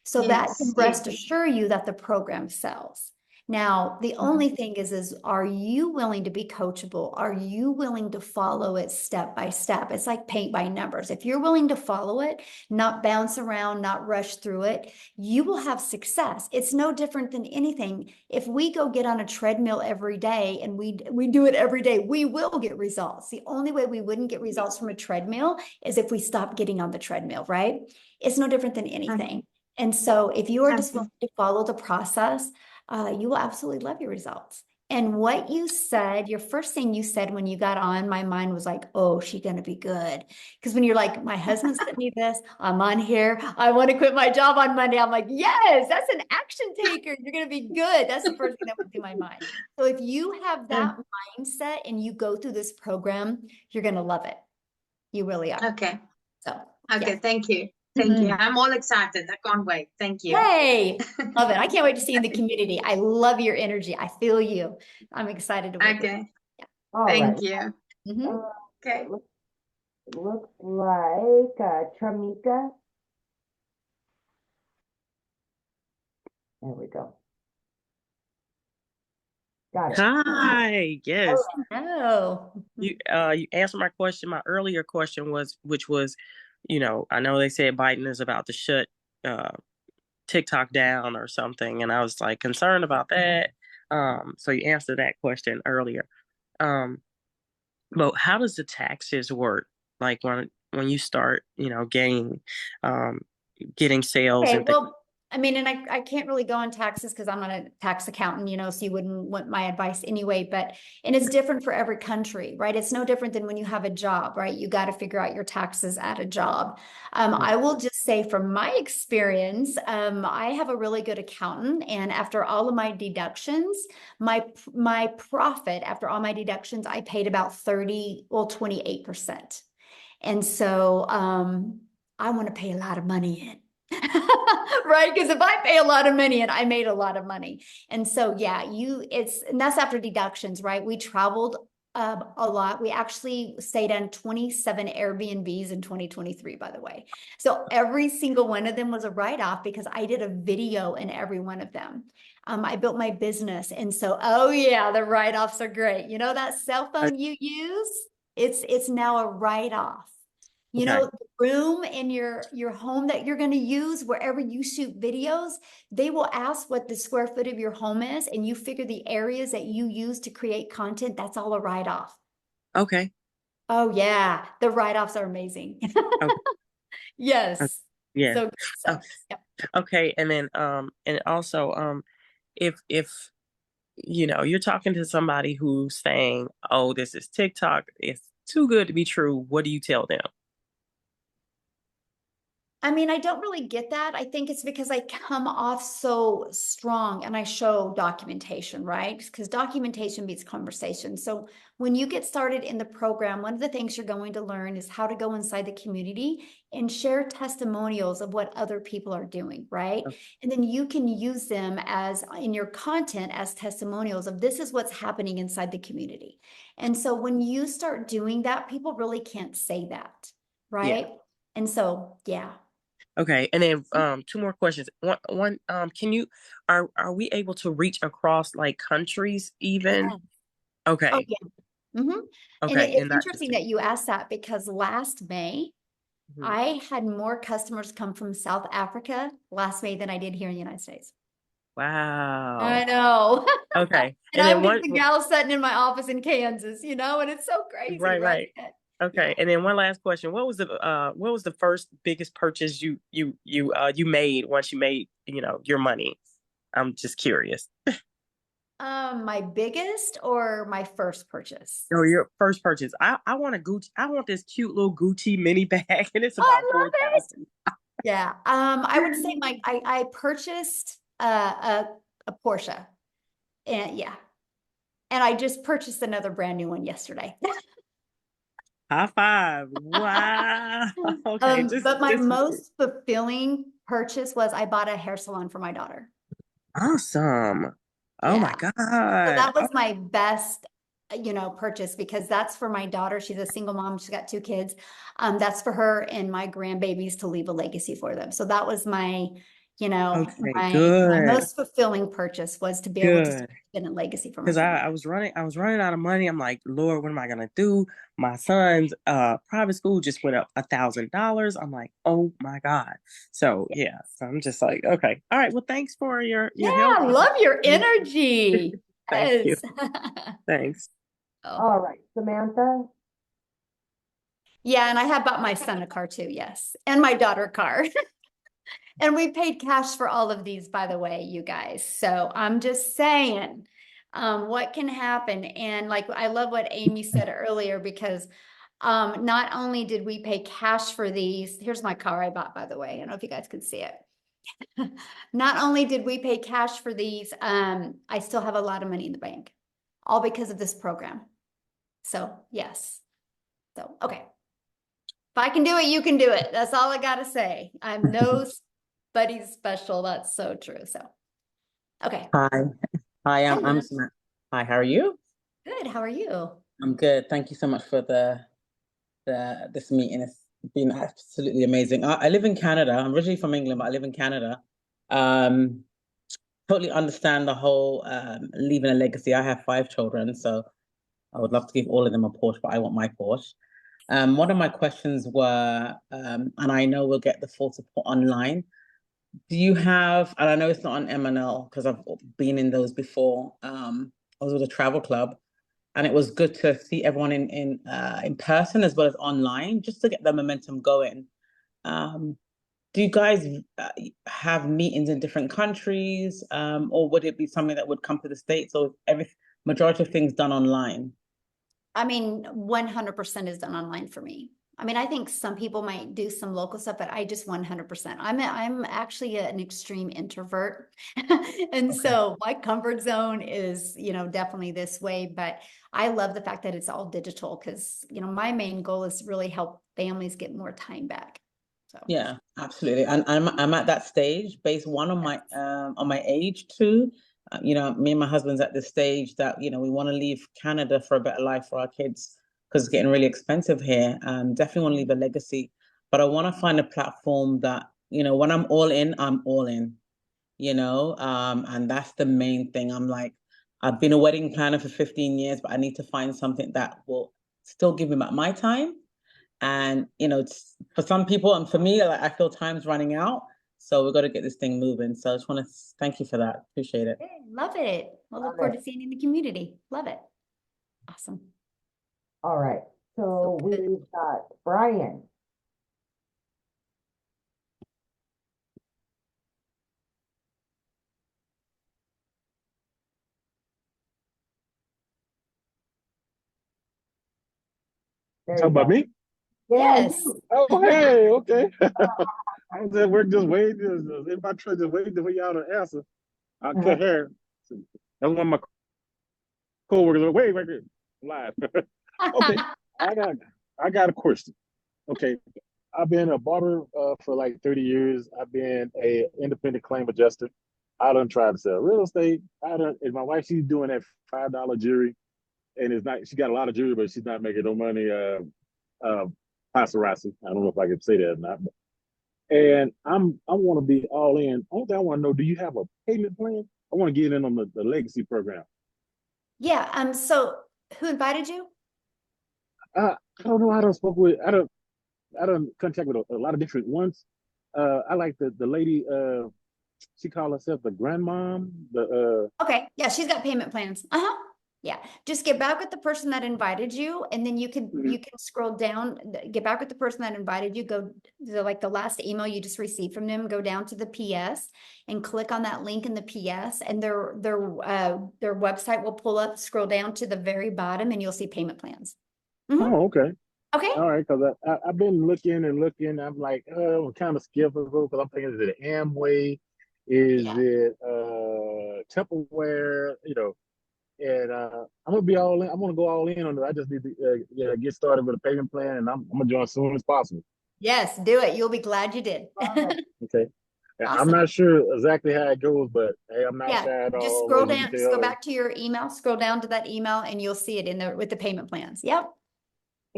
So that can rest assure you that the program sells. Now, the only thing is, are you willing to be coachable? Are you willing to follow it step by step? It's like paint by numbers. If you're willing to follow it, not bounce around, not rush through it, you will have success. It's no different than anything. If we go get on a treadmill every day and we do it every day, we will get results. The only way we wouldn't get results from a treadmill is if we stop getting on the treadmill, right? It's no different than anything. And so if you are just willing to follow the process, you will absolutely love your results. And what you said, your first thing you said when you got on, my mind was like, oh, she's going to be good. Because when you're like, my husband sent me this, I'm on here, I want to quit my job on Monday. I'm like, yes, that's an action taker. You're going to be good. That's the first thing that went through my mind. So if you have that mindset and you go through this program, you're going to love it. You really are. Okay. So, thank you. Thank you. I'm all excited. I can't wait. Thank you. Hey, love it. I can't wait to see you in the community. I love your energy. I feel you. I'm excited to work with you. All Thank right. you. Okay. Looks like Tramika. There we go. Got it. Hi, yes. Oh, You answered my question. My earlier question was, which was, I know they said Biden is about to shut TikTok down or something, and I was like concerned about that. So you answered that question earlier. But how does the taxes work? Like when you start, getting sales okay. and things. Well, I mean, and I can't really go on taxes because I'm not a tax accountant, so you wouldn't want my advice anyway. And it's different for every country, right? It's no different than when you have a job, right? You got to figure out your taxes at a job. I will just say from my experience, I have a really good accountant, and after all of my deductions, my profit after all my deductions, I paid about 28%. And so I want to pay a lot of money in. Right? Because if I pay a lot of money and I made a lot of money. And so, yeah, and that's after deductions, right? We traveled a lot. We actually stayed on 27 Airbnbs in 2023, by the way. So every single one of them was a write-off because I did a video in every one of them. I built my business. And so, oh yeah, the write-offs are great. That cell phone you use, it's now a write-off. Okay. The room in your home that you're going to use, wherever you shoot videos, they will ask what the square foot of your home is, and you figure the areas that you use to create content, that's all a write-off. Okay. Oh yeah, the write-offs are amazing. Okay. Yes. Yeah. So good stuff. Yep. Okay. And then and also if you're talking to somebody who's saying, "Oh, this is TikTok, it's too good to be true," what do you tell them? I mean, I don't really get that. I think it's because I come off so strong and I show documentation, right? Because documentation beats conversation. So when you get started in the program, one of the things you're going to learn is how to go inside the community and share testimonials of what other people are doing, right? And then you can use them as in your content as testimonials of this is what's happening inside the community. And so when you start doing that, people really can't say that, right? Yeah. And so, yeah. Okay, and then two more questions. One are we able to reach across like countries even? Yeah. Okay. Oh, yeah. Mm-hmm. And Okay, it's and not just interesting that you asked that because last May, Mhm. I had more customers come from South Africa last May than I did here in the United States. Wow. I know. Okay, And and then I'm one just a gal sitting in my office in Kansas, and it's so crazy, right, right? right. Okay, and then one last question: what was the first biggest purchase you made once you made your money? I'm just curious. My biggest or my first purchase? Oh, your first purchase. I want a Gucci. I want this cute little Gucci mini bag, and it's I about love it. 4,000. Yeah. I would say I purchased a Porsche, and yeah, and I just purchased another brand new one yesterday. High five! Wow. Okay, But my most fulfilling purchase was I bought a hair salon for my daughter. awesome. Oh my Yeah. So God. that was my best, purchase because that's for my daughter. She's a single mom. She's got 2 kids. That's for her and my grandbabies to leave a legacy for them. So that was my, Okay, my good, most fulfilling purchase was to be able to good. spend a legacy for my Because family. I was running out of money. I'm like, Lord, what am I gonna do? My son's private school just went up $1,000. I'm like, oh my God. So yeah, so I'm just like, okay, all right. Well, thanks for your help. Yeah, I love your energy. Thank you. Yes. Thanks. Oh. All right, Samantha. Yeah, and I have bought my son a car too, yes, and my daughter a car. And we paid cash for all of these, by the way, you guys. So I'm just saying, what can happen. And like, I love what Amy said earlier, because not only did we pay cash for these, here's my car I bought, by the way. I don't know if you guys could see it. Not only did we pay cash for these, I still have a lot of money in the bank, all because of this program. So yes. So, okay. If I can do it, you can do it. That's all I got to say. I'm nobody special. That's so true. So, okay. Hi, I'm Hello. Samantha. Hi, how are you? Good. How are you? I'm good. Thank you so much for this meeting. It's been absolutely amazing. I live in Canada. I'm originally from England, but I live in Canada. totally understand the whole leaving a legacy. I have 5 children, so I would love to give all of them a Porsche, but I want my Porsche. One of my questions were, and I know we'll get the full support online. Do you have, and I know it's not on M&L because I've been in those before. I was with a travel club, and it was good to see everyone in person as well as online, just to get the momentum going. Do you guys have meetings in different countries, or would it be something that would come to the States, or every majority of things done online? I mean, 100% is done online for me. I mean, I think some people might do some local stuff, but I just 100%. I'm actually an extreme introvert. And so my comfort zone is, definitely this way, but I love the fact that it's all digital because, my main goal is really help families get more time back. So yeah, absolutely. And I'm at that stage based one on my age too. Me and my husband's at this stage that, we want to leave Canada for a better life for our kids because it's getting really expensive here. Definitely want to leave a legacy, but I want to find a platform that, when I'm all in, and that's the main thing. I'm like, I've been a wedding planner for 15 years, but I need to find something that will still give me my time. And, it's, for some people and for me, like, I feel time's running out. So we've got to get this thing moving. So I just want to thank you for that. Appreciate it. hey, love it. We'll look forward to seeing you in the community. Love it. Awesome. All right. So we've got Brian. Talk about me? Yes. Oh, hey, okay. I was at work just waiting, in my truck just waiting for y'all to answer. I cut hair. That's one of my coworkers like, wait, right here, live. Okay, I got a question. Okay, I've been a barber for like 30 years. I've been a independent claim adjuster. I done tried to sell real estate. And my wife, she's doing that $5 jewelry, and it's not. She got a lot of jewelry, but she's not making no money. Paparazzi. I don't know if I can say that or not. And I want to be all in. Only thing I want to know, do you have a payment plan? I want to get in on the legacy program. Yeah. So who invited you? I don't know. I don't contact with a lot of different ones. I like the lady. She called herself the grandmom. Okay. Yeah, she's got payment plans. Yeah. Just get back with the person that invited you, and then you can scroll down, get back with the person that invited you, go to like the last email you just received from them, go down to the PS and click on that link in the PS, and their website will pull up, scroll down to the very bottom, and you'll see payment plans. Oh, okay. Okay. All right, because I've been looking and looking. I'm like, I'm kind of skeptical because I'm thinking, is it Amway? Is it Tupperware? And I'm gonna be all in. I'm gonna go all in on it. I just need to get started with a payment plan, and I'm gonna join as soon as possible. Yes, do it. You'll be glad you did. Okay. Awesome. I'm not sure exactly how it goes, but hey, I'm not shy at all. Just scroll down. Just go back to your email. Scroll down to that email, and you'll see it in there with the payment plans. Yep.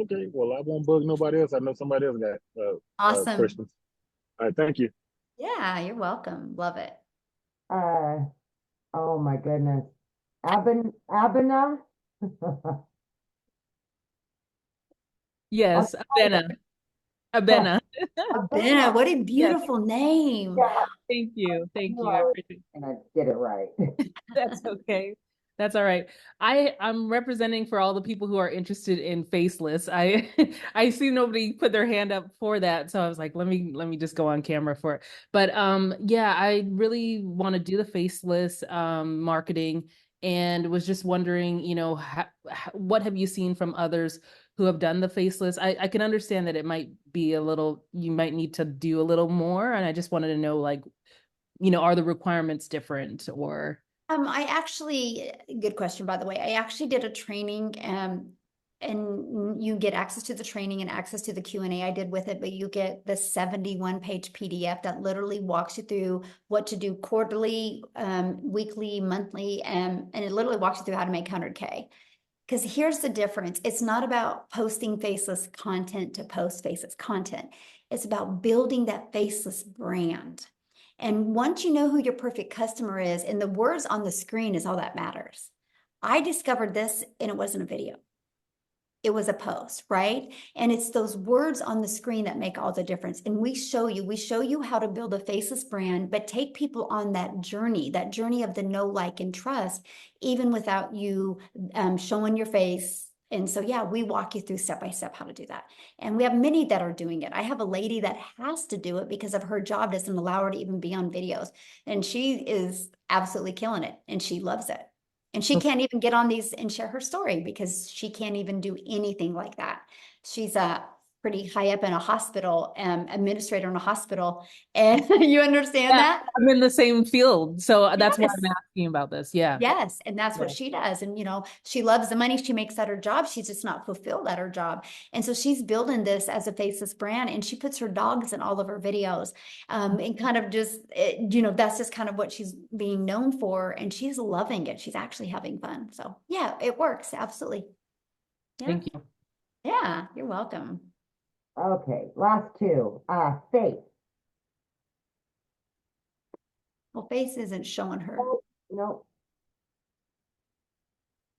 Okay. Well, I won't bug nobody else. I know somebody else got awesome questions. All right. Thank you. Yeah, you're welcome. Love it. Oh my goodness. Abena? Yes, Abena. Abena. Abena, what a beautiful name. Yeah. Thank you. Thank you. And I did it right. That's okay. That's all right. I'm representing for all the people who are interested in faceless. I see nobody put their hand up for that, so I was like, let me just go on camera for it. But yeah, I really want to do the faceless marketing, and was just wondering, what have you seen from others who have done the faceless? I can understand that it might be you might need to do a little more, and I just wanted to know, like, are the requirements different or? Good question, by the way. I actually did a training, and you get access to the training and access to the Q&A I did with it, but you get the 71-page PDF that literally walks you through what to do quarterly, weekly, monthly, and it literally walks you through how to make 100K. Because here's the difference. It's not about posting faceless content to post faceless content. It's about building that faceless brand. And once you know who your perfect customer is, and the words on the screen is all that matters. I discovered this and it wasn't a video. It was a post, right? And it's those words on the screen that make all the difference. And we show you how to build a faceless brand, but take people on that journey of the know, like, and trust, even without you showing your face. And so, yeah, we walk you through step by step how to do that. And we have many that are doing it. I have a lady that has to do it because of her job doesn't allow her to even be on videos. And she is absolutely killing it and she loves it. And she can't even get on these and share her story because she can't even do anything like that. She's pretty high up in a hospital, administrator in a hospital. And you understand that? I'm in the same field. So that's why Yes. I'm asking about this. Yeah. Yes. And that's what she does. And, she loves the money she makes at her job. She's just not fulfilled at her job. And so she's building this as a faceless brand, and she puts her dogs in all of her videos. And kind of just, that's just kind of what she's being known for. And she's loving it. She's actually having fun. So yeah, it works. Absolutely. Yeah. Thank you. Yeah. You're welcome. Okay. Last two. Faith. Well, Faith isn't showing her. Oh, no.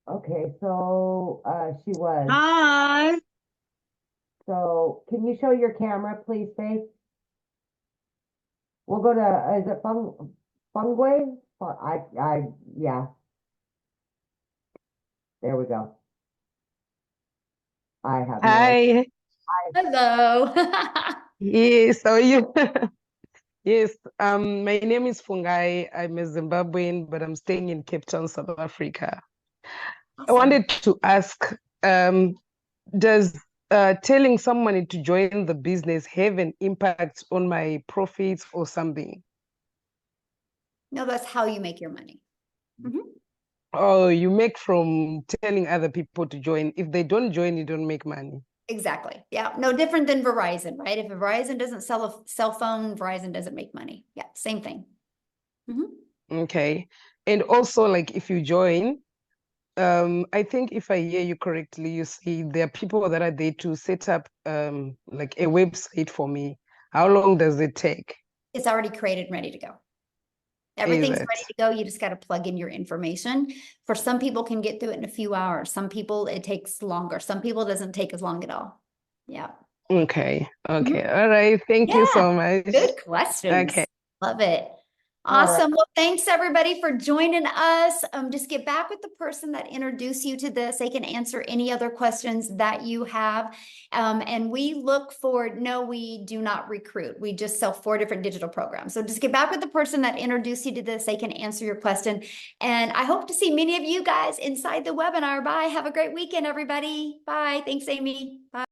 Okay, so she was. Hi. So can you show your camera, please, Faith? We'll go to, is it Fungway? Yeah. There we go. I have. Hi. Hello. Yes, how are you? Yes, my name is Fungai. I'm a Zimbabwean, but I'm staying in Cape Town, South Africa. I wanted to ask, does telling someone to join the business have an impact on my profits or something? No, that's how you make your money. Oh, you make from telling other people to join. If they don't join, you don't make money. Exactly. Yeah. No different than Verizon, right? If Verizon doesn't sell a cell phone, Verizon doesn't make money. Yeah. Same thing. Okay. And also, like, if you join, I think if I hear you correctly, you say there are people that are there to set up like a website for me. How long does it take? It's already created and ready to go. Everything's ready to go. You just got to plug in your information. For some people can get through it in a few hours. Some people it takes longer. Some people it doesn't take as long at all. Yeah. Okay. Okay. All right. Thank you so much. Good questions. Okay. Love it. All right. Awesome. Well, thanks everybody for joining us. Just get back with the person that introduced you to this. They can answer any other questions that you have. And we look for, no, we do not recruit. We just sell 4 different digital programs. So just get back with the person that introduced you to this. They can answer your question. And I hope to see many of you guys inside the webinar. Bye. Have a great weekend, everybody. Bye. Thanks, Amy. Bye.